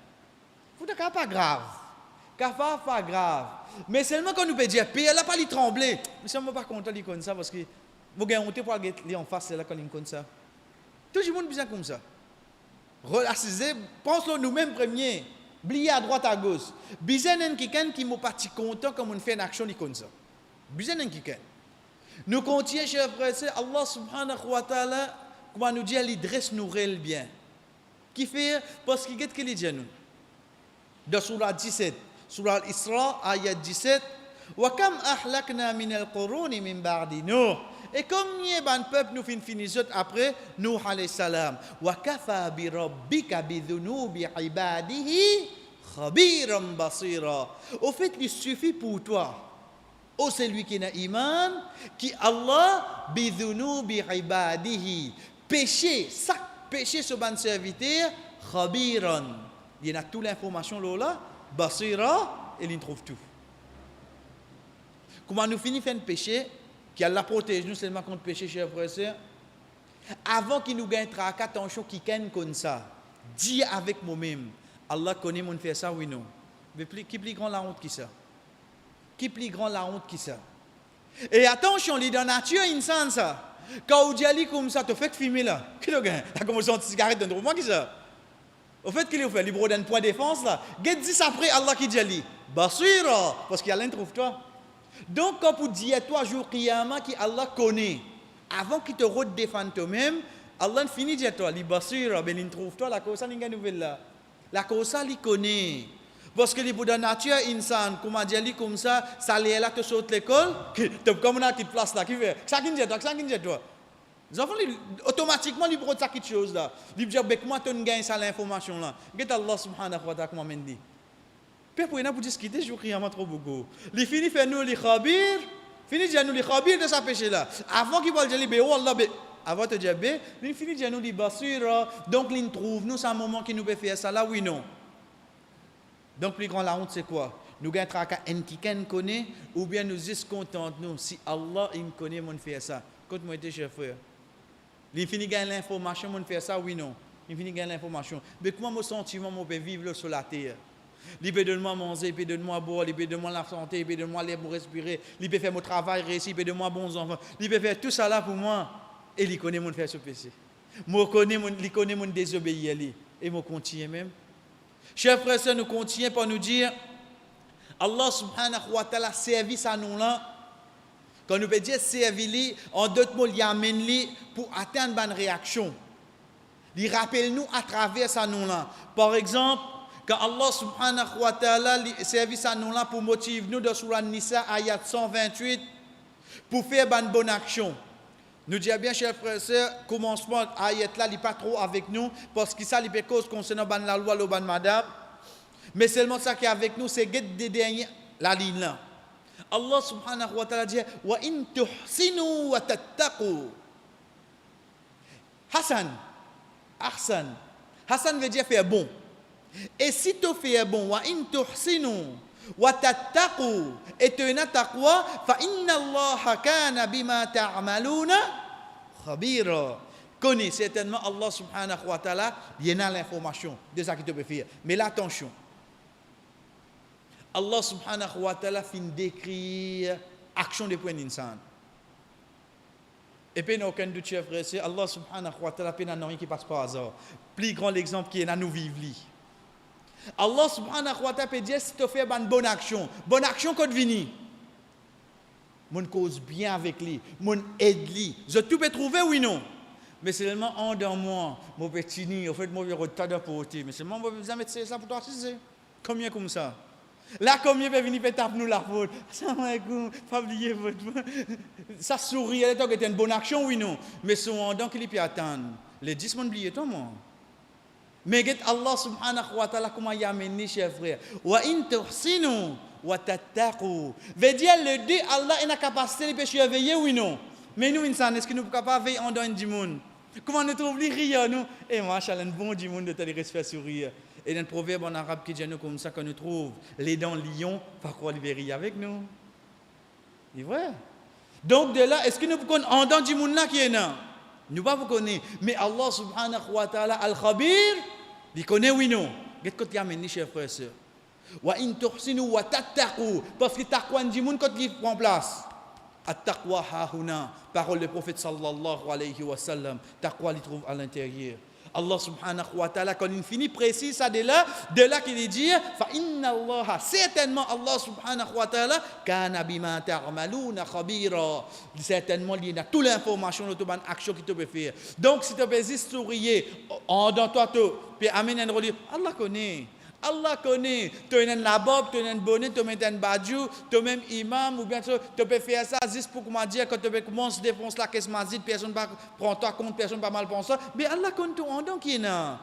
Vous n'êtes pas grave. Pas grave. Mais seulement quand nous peut dire, paye, elle n'a pas lui trembler. Mais si on ne pas content de comme ça, parce que vous avez honte pour aller en face, c'est là quand il comme ça. Tout le monde besoin comme ça. Relaxez, pense-le nous-mêmes premier. Blier à droite, à gauche. Bizarre quelqu'un qui m'a pas content comme on fait une action comme ça. Bizarre quelqu'un. Nous contient, chers frères et sœurs, Allah subhanahu wa ta'ala, comment nous dit, il dresse nous réel bien. Qui fait, parce qu'il dit qu'il dit nous. Dans surah 17, surah Al-Isra, ayat 17, وَكَمْ أَحْلَكْنَا مِنَ الْقُرُونِ مِنْ بَعْدِ نُوحٍ. Et comme il y a un peuple, nous finissons après Nuh alayhi salam. وَكَفَى بِرَبِّكَ بِذُنُوبِ عِبَادِهِ خَبِيرًا بَصِيرًا. Au fait, il suffit pour toi, ô celui qui n'a iman, qui Allah بِذُنُوبِ عِبَادِهِ. Péché, chaque péché sur ban serviteur, خَبِيرًا. Il y a toute l'information là, basira, et il trouve tout. Comment nous finissons faire un péché, qui Allah protège nous seulement contre le péché, chers frères et sœurs, avant qu'il nous gagne tracas, attention, qui gagne comme ça, dis avec moi-même, Allah connaît mon faire ça, oui, non. Mais qui plus grand la honte qui ça? Qui plus grand la honte qui ça? Et attention, il est dans la nature, insan ça. Quand on dit comme ça, tu fais que filmer là. Qui le gagne? Tu as commencé à cigarette dans le moment qui ça? Au fait, qu'il fait, il brode un point de défense là. Get 10 après Allah qui dit, Basira, parce qu'il y a l'un trouve toi. Donc, quand vous dites toi, jour Qiyamah, qui Allah connaît, avant qu'il te redéfende toi-même, Allah finit de dire toi, li Basira, ben il trouve toi, la cause ça, n'est nouvelle là. La cause ça, il connaît. Parce que les Bouddha nature, insan, comment dire, comme ça, ça l'est là, tu sautes l'école, tu comme on a une petite place là, qui fait, ça qui dit toi. Les enfants, automatiquement, ils prennent ça quelque chose là. Ils disent, comment tu gagnes ça l'information là? Qu'est-ce Allah subhanahu wa ta'ala comment dit? Puis pour nous discuter, je crie trop beaucoup. Les fini fait nous les khabir, fini dire nous les khabir de sa péché là. Avant qu'il va dire oh Allah, avant de dire il finit dire nous les basira. Donc il trouve nous c'est un moment qui nous peut faire ça là oui non. Donc plus grand la honte c'est quoi? Nous gagnons tracas en qui connaît ou bien nous juste contents nous si Allah il connaît mon faire ça. Quand moi était chef frère. Il finit gagner l'information mon faire ça oui non. Il finit gagner l'information. Mais comment mon sentiment mon peut vivre sur la terre? Il peut donner moi manger, il peut donner moi boire, il peut donner moi la santé, il peut donner moi l'air pour respirer, il peut faire mon travail réussi, il peut donner moi bons enfants, il peut faire tout ça là pour moi. Et il connaît mon faire ce péché. Il connaît mon désobéir et mon continue même. Chers frères et sœurs, nous continuons par nous dire Allah subhanahu wa ta'ala service à nous là. Quand nous peut dire servir, en d'autres mots, il amène pour atteindre une réaction. Il rappelle nous à travers ça nous là. Par exemple, quand Allah subhanahu wa ta'ala service à nous là pour motiver nous dans Surah Nisa ayat 128 pour faire une bonne action. Nous disons bien, chers frères et sœurs, commencement ayat là, il n'est pas trop avec nous parce que ça, il peut cause concernant la loi, le ban madame. Mais seulement ça qui est avec nous, c'est des derniers, la ligne là. Allah subhanahu wa ta'ala dit wa in tuhsinu wa tattaqu. Hassan veut dire faire bon. Et si tu fais bon, wa in tuhsinu wa tattaqu, et tu as taqwa, fa inna Allah kana bima ta'maluna khabira. Connais certainement Allah subhanahu wa ta'ala, il y a l'information de ce que tu peux faire. Mais là, attention. Allah subhanahu wa ta'ala fin décrire action de point d'insan. Et puis, il n'y a aucun doute, chers frères, c'est Allah subhanahu wa ta'ala, il n'y a rien qui passe par hasard. Plus grand l'exemple qui est là, nous vivons. Allah subhanahu wa ta'ala peut dire si tu fais une bonne action quand tu viens. Mon cause bien avec lui, mon aide lui. Je tout peux trouver oui non. Mais seulement en dans moi, mon petit nid, en fait moi je retard de porter, mais seulement moi besoin mettre ça pour toi c'est combien comme ça. Là combien peut venir taper nous la faute. Assalamu alaikum, pas oublier votre ça sourit, elle est une bonne action oui non, mais son donc il peut attendre. Les 10 monde oublier toi moi. Mais Allah subhanahu wa ta'ala comment y amener chers frères. Wa in tuhsinu wa tattaqu. Veut dire le Dieu Allah a la capacité de surveiller oui non. Mais nous insan est-ce que nous capable veiller en dans du monde. Comment nous trouve les rire nous et machallah un bon du monde de te respect sourire. Et dans le proverbe en arabe qui dit nous comme ça que nous trouve les dents lions par quoi ils rire avec nous. C'est vrai. Donc de là est-ce que nous connaissons en dans du monde là qui est là. Nous pas vous connaître mais Allah subhanahu wa ta'ala al-khabir il connaît oui non. Qu'est-ce que tu amènes chers frères et sœurs? Wa in tuhsinu wa tattaqu parce que taqwa du monde quand il prend place. At-taqwa hahuna parole du prophète sallallahu alayhi wa sallam taqwa il trouve à l'intérieur. Allah subhanahu wa ta'ala, quand il finit précis ça de là qu'il dit, fa inna Allah, certainement Allah subhanahu wa ta'ala, kana bima ta'maluna khabira. Certainement, il y a toute l'information de toute action qui te peut faire. Donc, si tu peux juste sourire, dans toi, puis amène un relief, Allah connaît. Allah connaît, tu as un labob, tu as un bonnet, tu as un badjou, tu as même imam, ou bien tu peux faire ça juste pour comment dire, quand tu commences à défoncer la caisse mazide, personne ne prend toi compte, personne ne pas mal penser. Mais Allah connaît tout en dedans qui est là.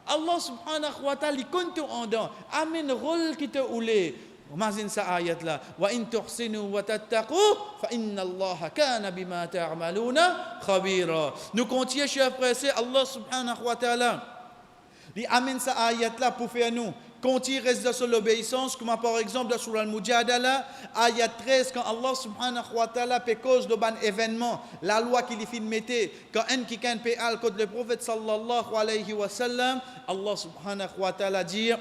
Allah subhanahu wa ta'ala, il connaît tout en dedans. Amen, rôle qui te oulé. Mazine sa ayat là. Wa in tuhsinu wa tattaqu, fa inna Allah kana bima ta'maluna khabira. Nous continuons, chers frères, c'est Allah subhanahu wa ta'ala. Il amène sa ayat là pour faire nous. Quand il reste sur l'obéissance, comme par exemple sur Al-Mujadala, ayat 13, quand Allah subhanahu wa ta'ala fait cause de ban événement, la loi qu'il fait mettre, quand un qui can fait al contre le prophète sallallahu alayhi wa sallam, Allah subhanahu wa ta'ala dit,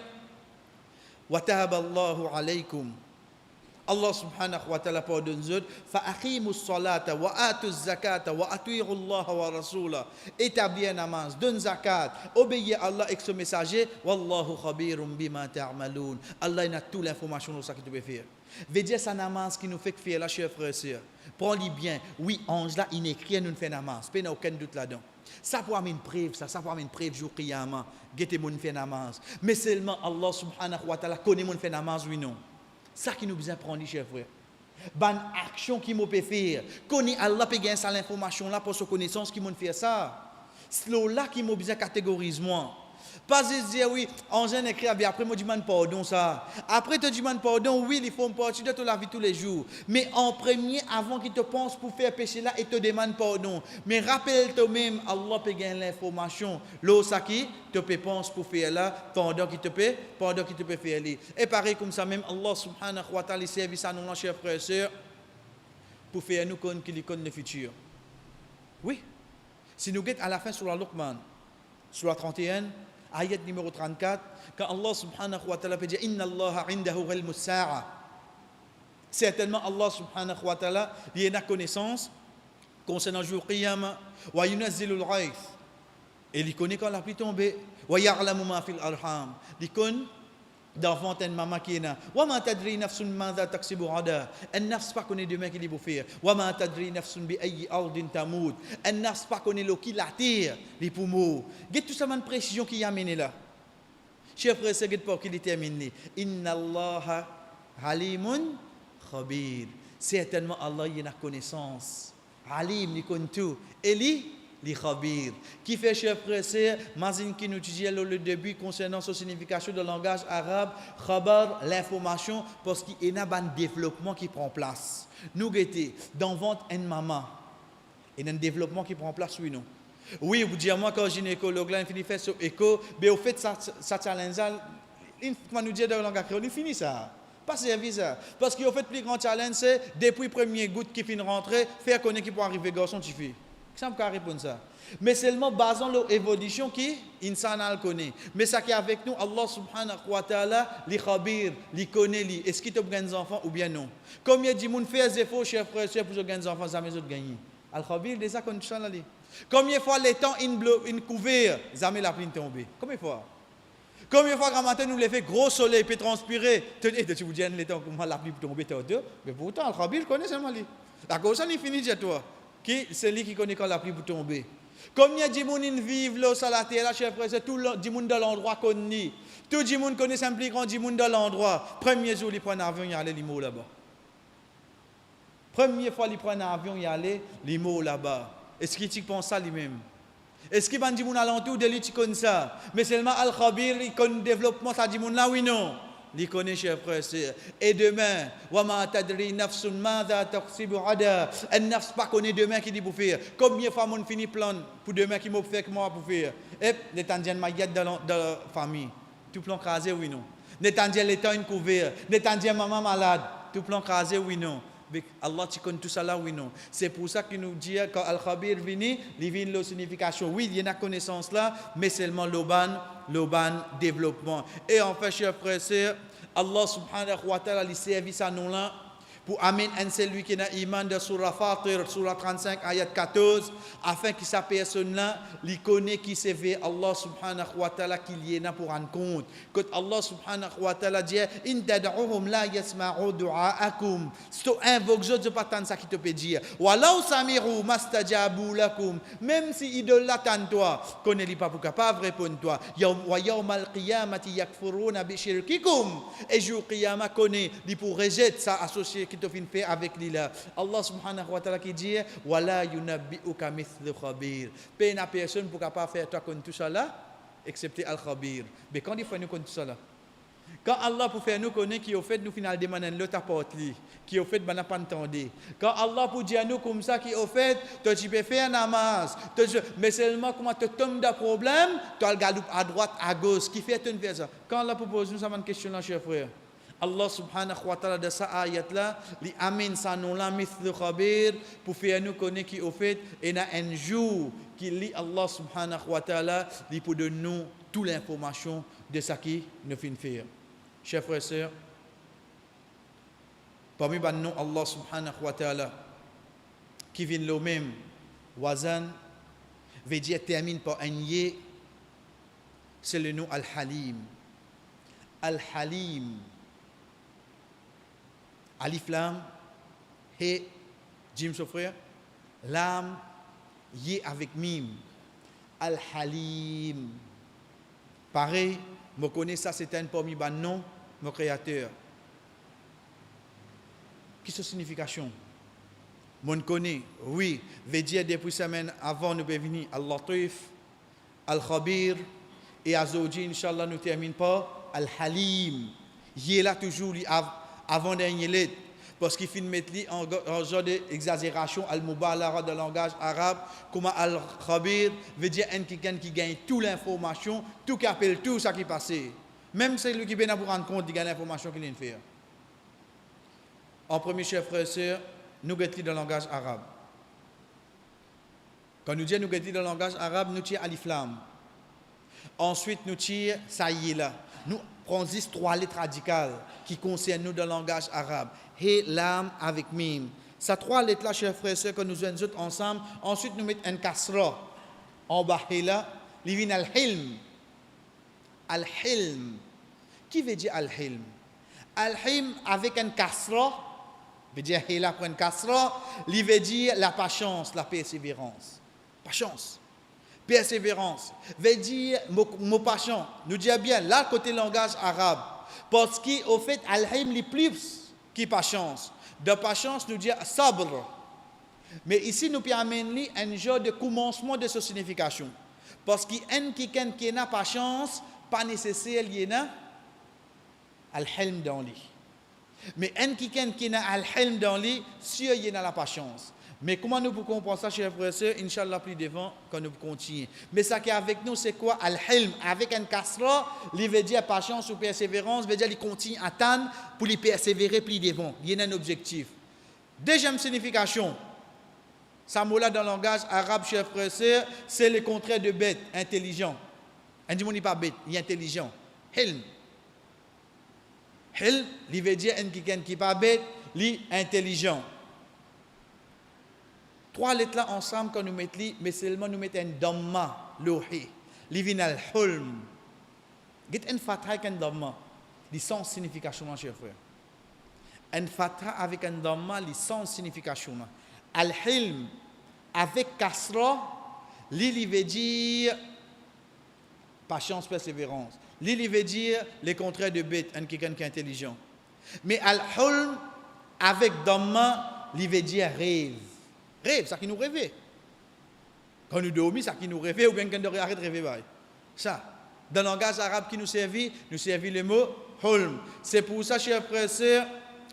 wa tahaballahu alaykum. Allah subhanahu wa ta'ala pardonne zut, fa aqimus salata wa atuz zakata wa ati'u Allah wa rasula. Établir namaz, donne zakat, obéir à Allah et son messager, wallahu khabirum bima ta'malun. Allah il a toute l'information de ce que tu peux faire. Veut dire ça namaz qui nous fait faire là, chers frères et sœurs. Prends-le bien. Oui, ange là, il écrit nous fait namaz. Pas aucun doute là-dedans. Ça pour amener une preuve, ça pour amener une preuve jour qiyamah. Guette mon fait namaz. Mais seulement Allah subhanahu wa ta'ala connaît mon fait namaz oui non. Ça qui nous besoin prendre, chers frères. Bonne action qui m'a fait faire. Connaît Allah peut gagner ça l'information là pour sa connaissance qui m'a fait ça. C'est là qui m'a besoin catégoriser moi. Pas de dire oui, en jeune écrit après moi demande pardon ça. Après te demande pardon, oui, il faut me partir de la vie tous les jours. Mais en premier, avant qu'il te pense pour faire péché là, il te demande pardon. Mais rappelle toi-même, Allah peut gagner l'information. L'eau ça qui te peut penser pour faire là, pendant qu'il te peut faire là. Et pareil comme ça même, Allah subhanahu wa ta'ala service à nous, chers frères et sœurs, pour faire nous connaître qu'il connaît le futur. Oui. Si nous guettons à la fin sur la Luqman, sur la 31, ayat numéro 34, quand Allah subhanahu wa ta'ala peut dire Inna Allah indahu ilmus sa'a. Certainement Allah subhanahu wa ta'ala, il a connaissance concernant le jour qiyamah, wa yunazzilul ghayth. Et il connaît quand la pluie tombe, wa ya'lamu ma fil arham. Il connaît d'enfant une maman qui est là. Wa ma tadri nafsun madha taksibu ghada. Un nafs pas connaît demain qui li pour faire. Wa ma tadri nafsun bi ayyi ardin tamut. Un nafs pas connaît l'eau qui la terre, les poumons. Get tout ça une précision qui y a mené là. Chers frères, c'est pour qu'il est terminé. Inna Allah halimun khabir. Certainement Allah il a connaissance. Halim il connaît tout. Eli li khabir. Qui fait, chers frères et sœurs, Mazine qui nous étudiait le début concernant sa signification de langage arabe, khabar, l'information, parce qu'il y a un développement qui prend place. Nous guettons, dans vente une maman, il y a un développement qui prend place, oui, non. Oui, vous dites, moi, quand gynécologue, là, il finit de faire ce écho, mais au fait, ça challenge, il nous dit dans le langage créole, il finit ça. Pas service ça. Parce qu'au fait, le plus grand challenge, c'est, depuis le premier goutte qui finit de rentrer, faire connaître qui peut arriver, garçon, tu fais. Ça me répondre ça. Mais seulement basant l'évolution qui insan al connaît. Mais ça qui est avec nous, Allah subhanahu wa ta'ala, li khabir, li connaît li. Est-ce qu'il te gagne des enfants ou bien non? Combien de monde fait des efforts, chers frères et sœurs, pour gagner des enfants, ça mes autres gagnent. Al khabir déjà connaît ça là. Combien de fois les temps in couvert, jamais la pluie tomber. Combien de fois? Combien de fois grand matin nous les fait gros soleil peut transpirer. Tu vous dis les temps comment la pluie tomber deux, mais pourtant al khabir connaît seulement lui. La cause ça il finit de toi. Qui c'est lui qui connaît quand la pluie pour tomber. Combien de gens vivent là sur la terre, chers frères, c'est tout le monde dans l'endroit connaît. Tout le monde connaît un plus grand monde dans l'endroit. Premier jour, il prend un avion, il allait l'IMO là-bas. Première fois, il prend un avion, il allait l'IMO là-bas. Est-ce qu'il pense ça lui-même? Est-ce qu'il y a des gens alentour de lui qui connaissent ça? Mais seulement Al-Khabir, il connaît le développement, ça dit là, oui, non. Il connaît, chers frères et sœurs. Et demain, وَمَا تَدْرِي نَفْسٌ مَاذَا تَكْسِبُ غَدًا. Un nafs pas connaît demain qui dit pour faire. Combien de fois on finit plan pour demain qui m'a fait que moi pour faire? Et les Tandiens maillette dans la famille. Tout plan crasé, oui, non. Les Tandiens l'état une couvert. Les Tandiens maman malade. Tout plan crasé, oui, non. Mais Allah, tu connais tout ça là, oui, non. C'est pour ça qu'il nous dit, quand Al-Khabir vient, il vient la signification. Oui, il y a une connaissance là, mais seulement l'oban développement. Et en fait, chers frères et sœurs, Allah subhanahu wa ta'ala, il service à nous là, pour amener un celui qui a iman de surah Fatir, surah 35, ayat 14, afin que sa personne-là, lui connaît qui c'est vers Allah subhanahu wa ta'ala qu'il y en a pour rendre compte. Quand Allah subhanahu wa ta'ala dit, in tad'uhum la yasma'u du'aakum. Si tu invoques, je ne sais pas tant ça qui te peut dire. Walau samiru mastajabu lakum. Même si idole l'attend toi, connais-lui pas pour capable répondre toi. Wa yawmal qiyamati yakfuruna bi shirkikum. Et jour qiyamah connaît, lui pour rejeter ça associé qui te fin fait avec lui là. Allah subhanahu wa ta'ala qui dit, wala yunabbi'uka mithlu khabir. Pas une personne pour capable faire toi comme tout ça là, excepté al-khabir. Mais quand il fait nous comme tout ça là, quand Allah pour faire nous connaître qui au fait nous final demander l'autre apporte lui, qui au fait n'a pas entendu. Quand Allah pour dire nous comme ça qui au fait tu peux faire namaz, mais seulement comment tu tombes dans problème, tu as le galop à droite à gauche qui fait une faire ça. Quand Allah propose nous ça une question là cher frère. Allah subhanahu wa ta'ala de sa ayat là, li amène ça non la mithlu khabir pour faire nous connaître qui au fait et na un jour qui lit Allah subhanahu wa ta'ala li pour donner nous toute l'information de ce qui nous fait faire. Chers frères et sœurs, parmi les noms Allah subhanahu wa ta'ala qui vient le même, Wazan, veut dire termine par un yé, c'est le nom Al-Halim. Al-Halim. Alif Lam, He, Jim son frère, Lam, Yé avec Mim. Al-Halim. Pareil, je connais ça, c'est un parmi les noms, mon créateur. Qu'est-ce que signification? Je connais, oui, veut dire depuis semaine avant nous venir Al-Latif, Al-Khabir, et Azawji, Inch'Allah, nous termine par Al-Halim. Il est là toujours avant dernier lettre. Parce qu'il finit mettre en genre d'exagération, al-mubalara de langage arabe, comme al-khabir veut dire un qui gagne toute l'information, tout qui appelle tout ça qui passe. Même celui qui vient pour rendre compte, il gagne l'information qu'il vient de faire. En premier chef frère et sœur, nous guettons dans le langage arabe. Quand nous disons nous guettons dans le langage arabe, nous tirons alif lam. Ensuite, nous tirons ça y est là. Nous prenons 3 lettres radicales qui concernent nous dans le langage arabe. He, lam avec mim. Ces 3 lettres-là, chers frères et sœurs, que nous venons ensemble. Ensuite, nous mettons un kasra. En bas, he là, il vient al-hilm. Al-hilm. Qui veut dire al-hilm? Al-hilm avec un kasra, veut dire he là pour un kasra, il veut dire la patience, la persévérance. Patience. Persévérance veut dire mot patient. Nous disons bien là côté langage arabe parce qu'au fait al-hilm li plus qui patience. De patience nous dit sabr. Mais ici nous peut amener un genre de commencement de cette signification. Parce qu'un qui n'a patience pas nécessaire il y a al-hilm dans lui. Mais un qui n'a al-hilm dans lui sûr il y a la patience. Mais comment nous pouvons comprendre ça, chers frères et sœurs, Inch'Allah, plus devant, quand nous continuons. Mais ça qui est avec nous, c'est quoi? Al-Hilm, avec un kasra, il veut dire patience ou persévérance, veut dire qu'il continue à attendre pour lui persévérer plus devant. Il y a un objectif. Deuxième signification, ça mot là dans le langage arabe, chers frères et sœurs, c'est le contraire de bête, intelligent. Un dit, n'est pas bête, il est intelligent. Hilm. Hilm, il veut dire un qui n'est pas bête, il est intelligent. 3 lettres là ensemble quand nous mettons, mais seulement nous mettons un damma, louhi, livin al-hulm. Get un fatha avec un damma, les sans signification, mon cher frère. Un fatha avec un damma, les sans signification. Al-hilm avec kasra, il veut dire patience, persévérance. Il veut dire le contraire de bête, un quelqu'un qui est intelligent. Mais al-hulm avec damma, il veut dire rêve. Rêve, ça qui nous rêve. Quand nous dormons, ça qui nous rêve, ou bien quand nous arrêtons de rêver. Ça, dans le langage arabe qui nous servit le mot hulm. C'est pour ça, chers frères et sœurs,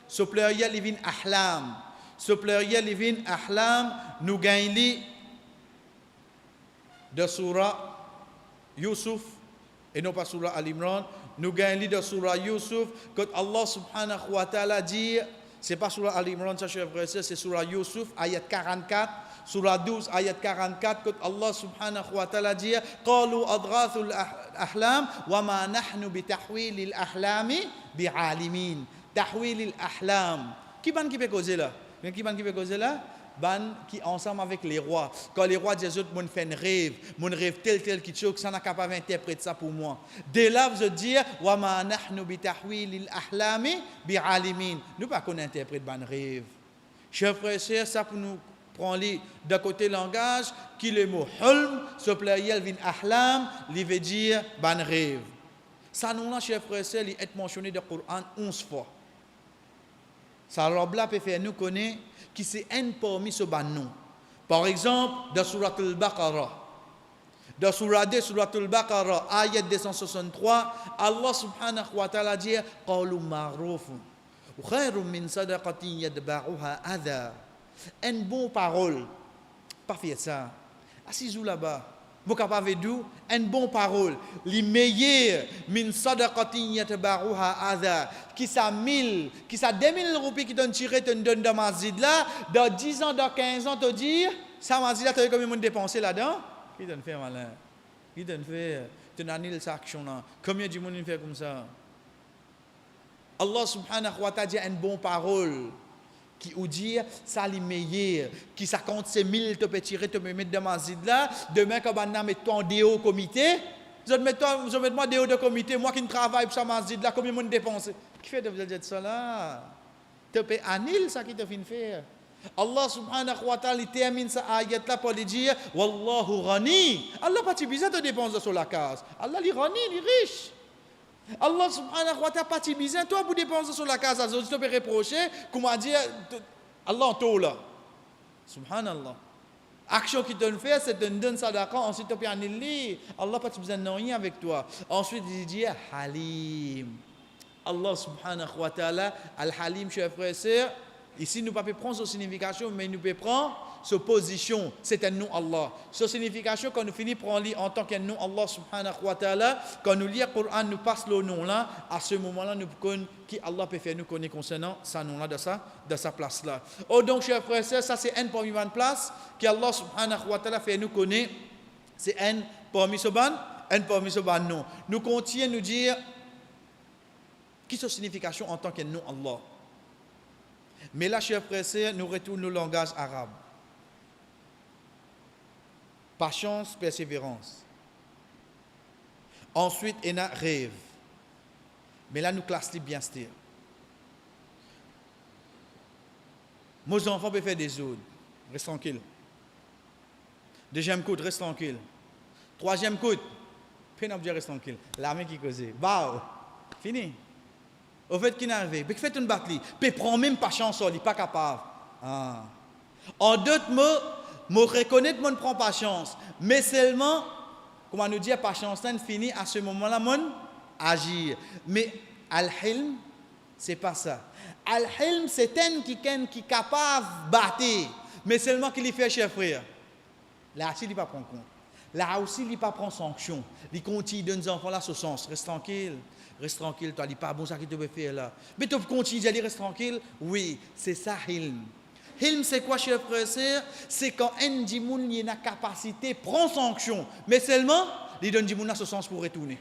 ce pluriel, il vient ahlam. Ce pluriel, il vient ahlam, nous gagnons de surah Yusuf, et non pas surah Al-Imran, nous gagnons de surah Yusuf, quand Allah subhanahu wa ta'ala dit, c'est pas surah Al-Imran, ça, chers frères et sœurs, c'est surah Yusuf, ayat 44, surah 12, ayat 44, quand Allah subhanahu wa ta'ala dit qalu adghathul ahlam wa ma nahnu bi tahwilil ahlami bi alimin. Tahwilil ahlam, Qui peut causer là? Qui peut causer là? Ban qui ensemble avec les rois. Quand les rois disent autres, mon fait un rêve, mon rêve tel qui chose, ça n'a capable d'interpréter ça pour moi. Dès là, vous dire, wa ma nahnu bi tahwil al ahlami bi alimin. Nous pas qu'on interprète ban rêve. Chers frères et sœurs, ça pour nous prendre d'un côté langage, qui le mot hulm, ce pluriel vin ahlam, il veut dire ban rêve. Ça nous là, chers frères et sœurs, il est mentionné dans le Coran 11 fois. Ça là peut faire nous connaître qui c'est un parmi ce ban nom. Par exemple, dans Surat al-Baqarah, dans Surat 2, Surat al-Baqarah, ayat 263, Allah subhanahu wa ta'ala dit Qalu ma'rufun, wa khairun min sadaqatin yadba'uha adha. Une bonne parole, pas faire ça. Assisez-vous là-bas. Vous capable de dire une bonne parole, les meilleurs min sadaqatin yatba'uha adha, qui ça 1000, qui ça 2000 roupies qui t'ont tiré te donne dans masjid là, dans 10 ans, dans 15 ans te dire ça masjid là tu as combien de dépensé là-dedans? Qui t'en fait malin? Qui t'en fait tu annule cette action là? Combien de monde fait comme ça? Allah subhanahu wa ta'ala dit une bonne parole. Qui ou dire ça les meilleurs qui ça compte ces 1000 te peut tirer te mettre dans masjid là demain quand on met toi en déo au comité vous mettez moi déo de comité moi qui ne travaille pour ça masjid là combien de dépenses qui fait de vous dire ça là te peut annule ça qui te fin faire Allah subhanahu wa ta'ala termine sa ayat là pour dire wallahu ghani Allah pas besoin de dépenser sur la case Allah li ghani li riche Allah subhanahu wa ta'ala pas besoin toi pour dépenser sur la case tu peux reprocher comment dire Allah en tout là subhanallah action qui te fait c'est de donner sadaqa ensuite tu peux annuler Allah pas besoin de rien avec toi ensuite il dit halim Allah subhanahu wa ta'ala al-halim chers frères et sœurs ici nous ne pouvons pas prendre sa signification mais nous pouvons prendre sa position c'est un nom Allah sa signification quand nous finissons par lire en tant qu'un nom Allah subhanahu wa ta'ala quand nous lisons le Coran nous passe le nom là à ce moment là nous connaissons qui Allah peut faire nous connaître concernant ce nom là de sa place là oh donc chers frères et sœurs ça c'est un parmi 20 places que Allah subhanahu wa ta'ala fait nous connaître c'est un parmi ce ban nom nous continuons nous dire qui est sa signification en tant qu'un nom Allah. Mais là, chers frères et sœurs, nous retournons au langage arabe. Patience, persévérance. Ensuite, il y a rêve. Mais là, nous classons bien sûr. Mes enfants peuvent faire des autres. Reste tranquille. Deuxième coup, reste tranquille. Troisième coup, reste tranquille. L'armée qui cause. Bah, fini. Au fait, qui n'arrive, mais fait une bataille, peut prendre même pas chance, il n'est pas capable. Ah. En d'autres mots, je reconnais que je ne prends pas chance, mais seulement, comment nous dire, pas chance, fini à ce moment-là, mon agir. Mais al-hilm, c'est pas ça. Al-hilm, c'est un qui est capable de battre, mais seulement qu'il y fait, cher frère. Là aussi, il ne pas prendre compte. Là aussi, il ne pas prendre sanction. Il continue de nos enfants là ce sens. Reste tranquille, toi, il n'est pas bon ça que tu peux faire là. Mais tu continues d'aller, reste tranquille. Oui, c'est ça, hilm. Hilm, c'est quoi, chers frères et sœurs? C'est quand un dimoun a la capacité, prend sanction, mais seulement, il donne dimoun ce sens pour retourner.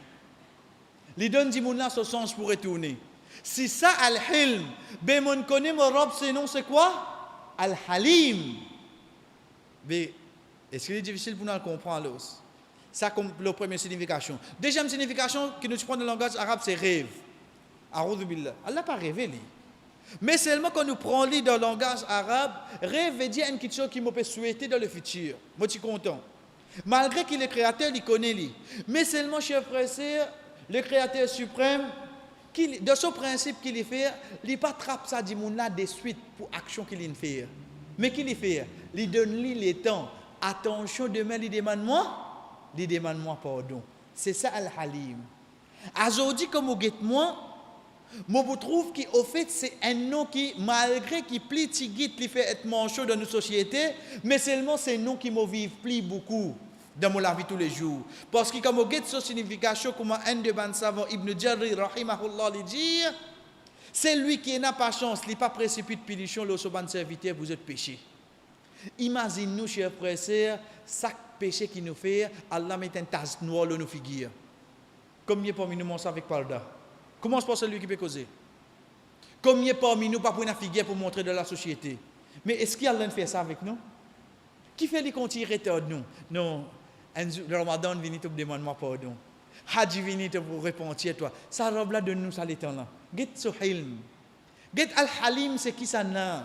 Il donne dimoun ce sens pour retourner. C'est ça, al-hilm. Ben, mon connaît, mon robe, c'est non, c'est quoi? Al-halim. Mais, est-ce qu'il est difficile pour nous de comprendre là? Ça, comme la première signification. Deuxième signification que nous prenons dans le langage arabe, c'est rêve. A'udhu billah. Allah n'a pas rêvé, lui. Mais seulement quand nous prenons dans le langage arabe, rêve veut dire une chose qui me peut souhaiter dans le futur. Moi, je suis content. Malgré qu'il est créateur, il connaît lui. Mais seulement, chers frères et sœurs, le créateur suprême, de ce principe qu'il fait, il ne pas trappe ça du monde là de suite pour action qu'il fait. Mais qu'il fait, il donne lui le temps. Attention, demain, il demande moi pardon. C'est ça Al-Halim. Aujourd'hui, comme vous dites moi vous trouve qu'au fait, c'est un nom qui, malgré qu'il plie tigit, il fait être manchot dans nos sociétés, mais seulement c'est un nom qui me vive plie beaucoup dans mon vie tous les jours. Parce que comme vous dites sa signification, comme un de ban savant, Ibn Jarir, rahimahullah, lui dit, c'est lui qui n'a pas chance, il n'est pas précipité de pénition, le soban serviteur, vous êtes péché. Imaginez-nous, chers frères et sœurs, chaque péché qui nous fait, Allah met un tasse noire dans nos figures. Combien parmi nous mangent avec Palda? Comment se passe celui qui peut causer? Combien parmi nous pas pour une figure pour montrer de la société? Mais est-ce qu'Allah fait ça avec nous? Qui fait les continuer retard nous? Non. Le Ramadan vient te demander pardon. Haji vient te pour repentir toi. Ça robe là de nous ça l'étant là. Get Suhailm. Get Al-Halim c'est qui ça n'a?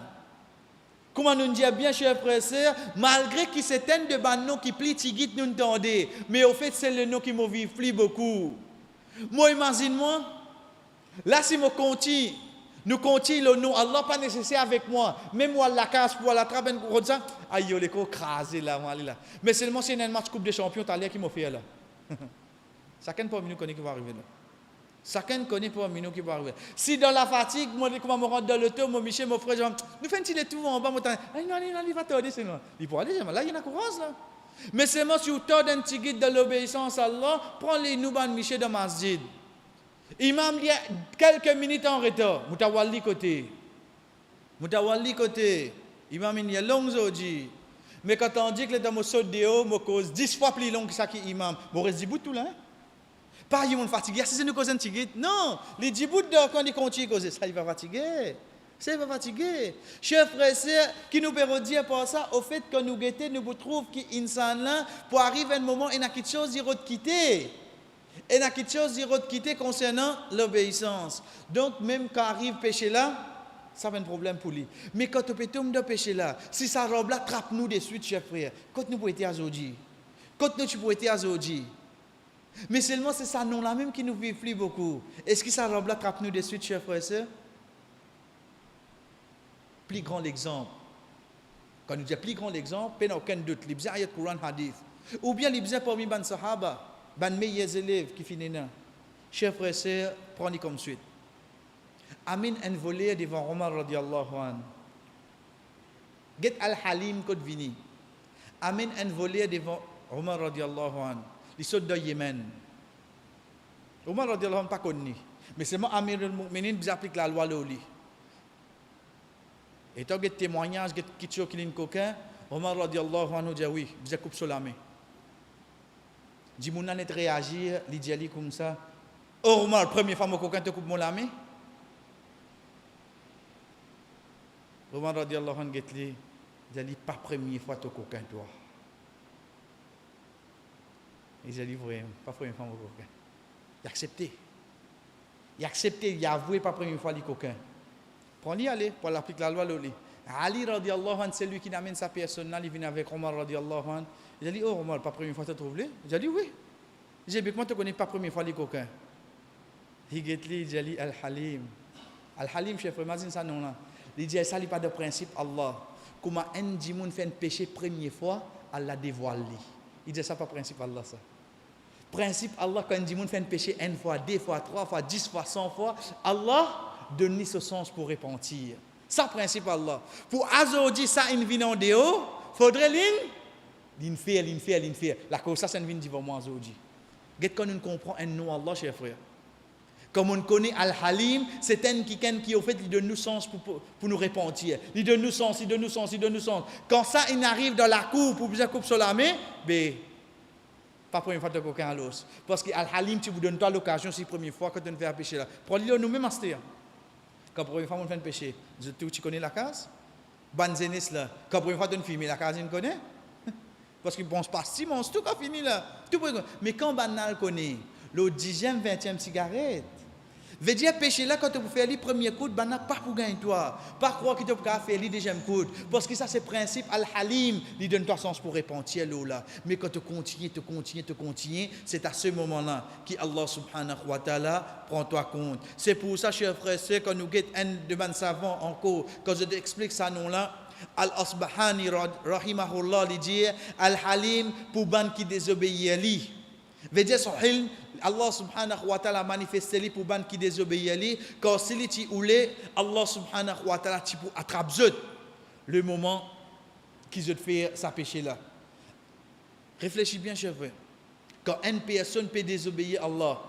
Comment nous dit bien chers frères et sœurs, malgré qu'il s'éteigne de banno qui plie tigit nous entendez, mais au fait c'est le nom qui me vit plie beaucoup. Moi imagine-moi, là si moi continue, nous continue le nom, Allah pas nécessaire avec moi, même moi la casse pour la traben pour ça, aïe yo les co crasé là, là. Mais seulement c'est un match Coupe des Champions t'as l'air qui m'a fait là. Chacun parmi nous connaît qui va arriver là. Chacun connaît pas un qui va arriver. Si dans la fatigue, moi, comment me rendre dans le temps, mon Michel, mon frère, nous faisons un petit détour en bas, il va tarder, c'est là. Il pourra aller, là, il y a une courage, là. Mais seulement si vous tordez un petit guide de l'obéissance à Allah, prenez nous, ban Michel, dans le masjid. Imam, il y a quelques minutes en retard. Moutawali côté. Imam, il y a long aujourd'hui. Mais quand on dit que les dames sautent de haut, cause 10 fois plus long que ça qui imam, on reste du bout tout là. Pas ils vont fatiguer, si c'est nous cause fatigué. Non, les 10 bouts d'heure quand ils continuent causer, ça il va fatiguer. Ça il va fatiguer. Chers frères et sœurs, qui nous peut dire par ça, au fait que nous guettons, nous trouvons qu'insan là, pour arriver à un moment, il y a quelque chose de quitter. Il y a quelque chose de quitter concernant l'obéissance. Donc même quand arrive péché là, ça va un problème pour lui. Mais quand tu peux tomber de péché là, si ça robe là, trappe nous de suite, chers frères. Quand nous pouvons être azodi. Quand nous pouvons être azodi. Mais seulement c'est ça non là même qui nous vit beaucoup. Est-ce que ça robe là trappe nous de suite, chers frères et sœurs? Plus grand l'exemple. Quand nous disons plus grand l'exemple, il n'y a aucun doute. Il y a ayat Coran hadith. Ou bien il y a parmi les sahaba, les meilleurs élèves qui finissent là. Chers frères et sœurs, prenez comme suite. Amin un volé devant Omar radiallahu anhu. Get al-Halim kod vini. Amin un volé devant Omar radiallahu anhu. Il saute de Yémen. Omar radiallahu anhu pas connu. Mais c'est moi Amir al-Mu'minin qui applique la loi Loli. Et tant que témoignage, que kitcho qui l'in coquin, Omar radiallahu anhu dit oui, vous coupe sur la main. Dit mon net réagir, il dit comme ça. Oh Omar, première fois mon coquin te coupe mon la main. Omar radiallahu anhu dit pas première fois ton coquin toi. Il a dit vraiment, pas première fois mon coquin. Il a accepté. Il a avoué pas première fois les coquins. Prends-y aller pour l'appliquer la loi Loli. Ali radiallahu anhu, c'est lui qui amène sa personne là, il vient avec Omar radiallahu anhu. Il a dit, oh Omar, pas première fois tu trouves les? Il a dit oui. Il a dit, comment tu connais pas première fois les coquins? Il a dit, Al-Halim. Al-Halim, chef, imagine ça non là. Il dit, ça n'est pas de principe Allah. Comment un dimoun fait un péché première fois, Allah dévoile. Il dit, ça pas principe Allah ça. Principe Allah, quand un dimoun fait un péché une fois, 2 fois, 3 fois, 10 fois, 100 fois, Allah donne ce sens pour repentir. Ça principe Allah. Pour aujourd'hui, ça une vient en dehors, faudrait l'infaire. La cause ça, c'est une vient devant moi aujourd'hui. Quand on comprend un nom Allah, chers frères. Comme on connaît Al-Halim, c'est un qui au fait, il donne nous sens pour nous repentir. Il donne nous sens. Quand ça, il arrive dans la cour pour bien couper sur la main, ben, pas première fois de coquin à l'os. Parce que Al-Halim, tu vous donnes pas l'occasion, c'est la première fois que tu ne fais un péché là. Prenez-le nous-mêmes, Master. Quand la première fois, on fait un péché, tu connais la case? Banzenis là. Quand la première fois, tu ne filmes la case, tu connais? Parce qu'ils pensent pas si mon tout a fini là. Mais quand Banal connaît, le 10e, 20e cigarette, veut dire péché là, quand tu fais le premier coup, Banal pas pour gagner toi. Pas croire que tu peux faire le deuxième coup. Parce que ça, c'est le principe Al-Halim, il donne toi sens pour repentir l'eau là. Mais quand tu continues, c'est à ce moment-là qu'Allah subhanahu wa ta'ala prend toi compte. C'est pour ça, chers frères et sœurs, quand nous guettons un demande savant encore, quand je t'explique ça non là, Al-Asbahani rahimahullah lui dit Al-Halim pour ban qui désobéit à lui. Veut dire son hilm, Allah subhanahu wa ta'ala manifeste lui pour ban qui désobéit à lui. Quand s'il est oulé, Allah subhanahu wa ta'ala tu pour attrape le moment qui se fait sa péché là. Réfléchis bien, chers frères. Quand une personne peut désobéir à Allah,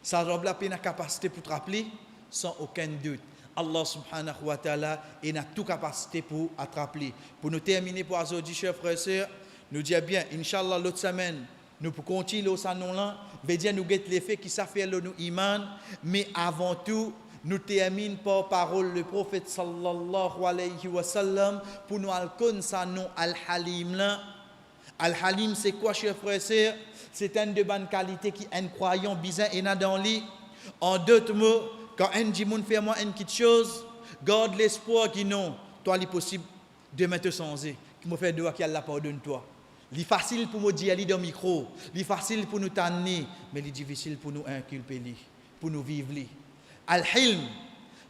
ça robe la peine la capacité pour te rappeler sans aucun doute. Allah subhanahu wa ta'ala a toute capacité pour attraper. Pour nous terminer pour aujourd'hui, chers frères et sœurs, nous disons bien, Inch'Allah, l'autre semaine, nous pouvons continuer au salon là, veut dire nous guetter l'effet qui s'affaire le nous iman, mais avant tout, nous terminons par parole le prophète sallallahu alayhi wa sallam pour nous connaître ça nom Al-Halim là. Al-Halim c'est quoi chers frères et sœurs? C'est une de bonnes qualités qui est croyant bizarre et dans lui. En d'autres mots, quand un dit moun fait moi une petite chose, garde l'espoir qui non, toi il est possible de mettre changer, qui me fait devoir qui Allah pardonne toi. Il est facile pour me dire dans le micro, il est facile pour nous tanner, mais il est difficile pour nous inculper, pour nous vivre. Al-Hilm,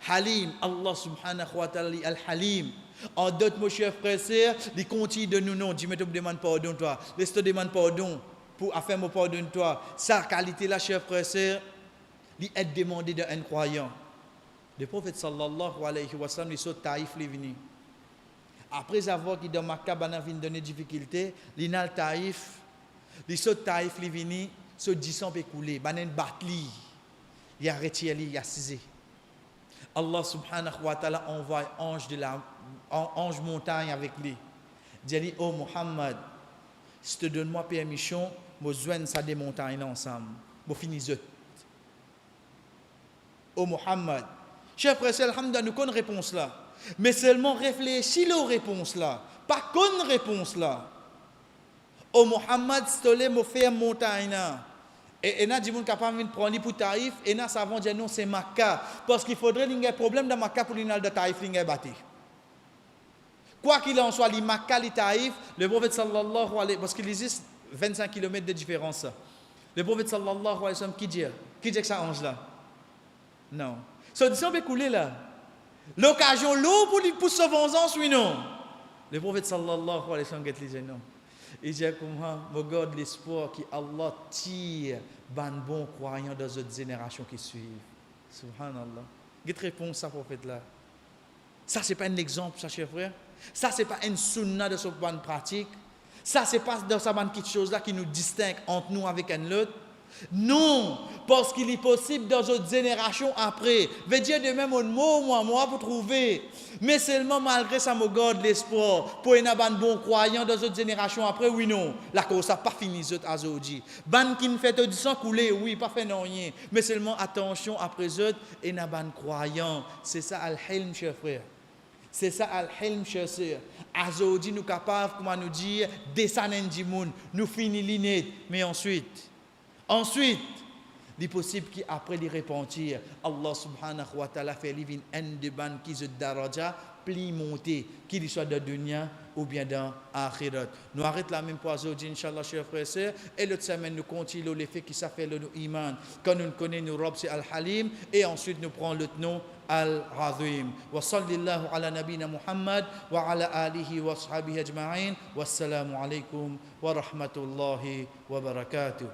Halim, Allah subhanahu wa ta'ala, Al-Halim. En d'autres mots, chers frères et sœurs, il continue de nous non, Dieu me demande pardon toi, laisse te demande pardon pour afin me pardonne toi. Sa qualité là, chers frères et sœurs, il est demandé d'un croyant. Le prophète sallallahu alayhi wa sallam, il saute Taïf, il est venu. Après avoir qui dans Makkah, il a donné des difficultés, il a Taïf, il saute Taïf, il est venu, ce 10 ans peut couler, il a battu, il a retiré, il a cisé. Allah subhanahu wa ta'ala envoie ange montagne avec lui. Il dit, oh Muhammad, si tu donnes moi permission, je joindre ça des montagnes ensemble. Je finis zut. Oh Muhammad, chers frères et sœurs, alhamdoulilah, nous connaissons réponse là. Mais seulement réfléchis aux réponses là. Pas qu'une réponse là. Oh Muhammad, si tu veux me faire montagne là. Et il y a des gens qui sont prendre pour Taïf, et il y a des gens qui disent non, c'est Makkah. Parce qu'il faudrait qu'il y ait un problème dans Makkah pour l'île de Taïf, il y ait battu. Quoi qu'il en soit, les Makkah, les Taïf, le prophète sallallahu alayhi wa sallam, parce qu'il existe 25 km de différence. Le prophète sallallahu alayhi wa sallam, qui dit que ça ange là? Non. Ça dit, on peut couler là. L'occasion l'eau pour sauver vengeance, oui, non. Le prophète sallallahu alayhi wa sallam, dit non. Il dit comment regarde l'espoir qui Allah tire ban bon croyants dans d'autres générations qui suivent. Subhanallah. Quelle réponse ça prophète là? Ça c'est pas un exemple, ça chers frères. Ça c'est pas une sunna de ce bonne pratique. Ça c'est pas dans sa bonne petite chose là qui nous distingue entre nous avec un autre. Non, parce qu'il est possible dans d'autres générations après. Veut dire de même un mot moi pour trouver. Mais seulement malgré ça me garde l'espoir pour une bon croyant dans d'autres générations après, oui non. La cause n'a pas fini aujourd'hui. Ban qui ne fait du sang couler, oui, pas fait non rien. Mais seulement attention après eux, et une ban croyant. C'est ça al-hilm, chers frères. C'est ça al-hilm, chers sœurs. Aujourd'hui nous capables, comment nous dire, descendre du monde, nous finir l'inet, mais ensuite, il est possible qu'après les repentir, Allah subhanahu wa ta'ala fait vivre un de ban qui se daraja, pli monter, qu'il soit dans dunya ou bien dans akhirat. Nous arrêtons la même pour aujourd'hui, Inch'Allah, chers frères et sœurs. Et l'autre semaine, nous continuons les faits qui s'appellent le iman. Quand nous connaissons nos robes, c'est Al-Halim. Et ensuite, nous prenons le nom Al-Azim. Wa sallallahu ala nabina Muhammad wa ala alihi wa sahbihi ajma'in. Wassalamu alaikum wa rahmatullahi wa barakatuh.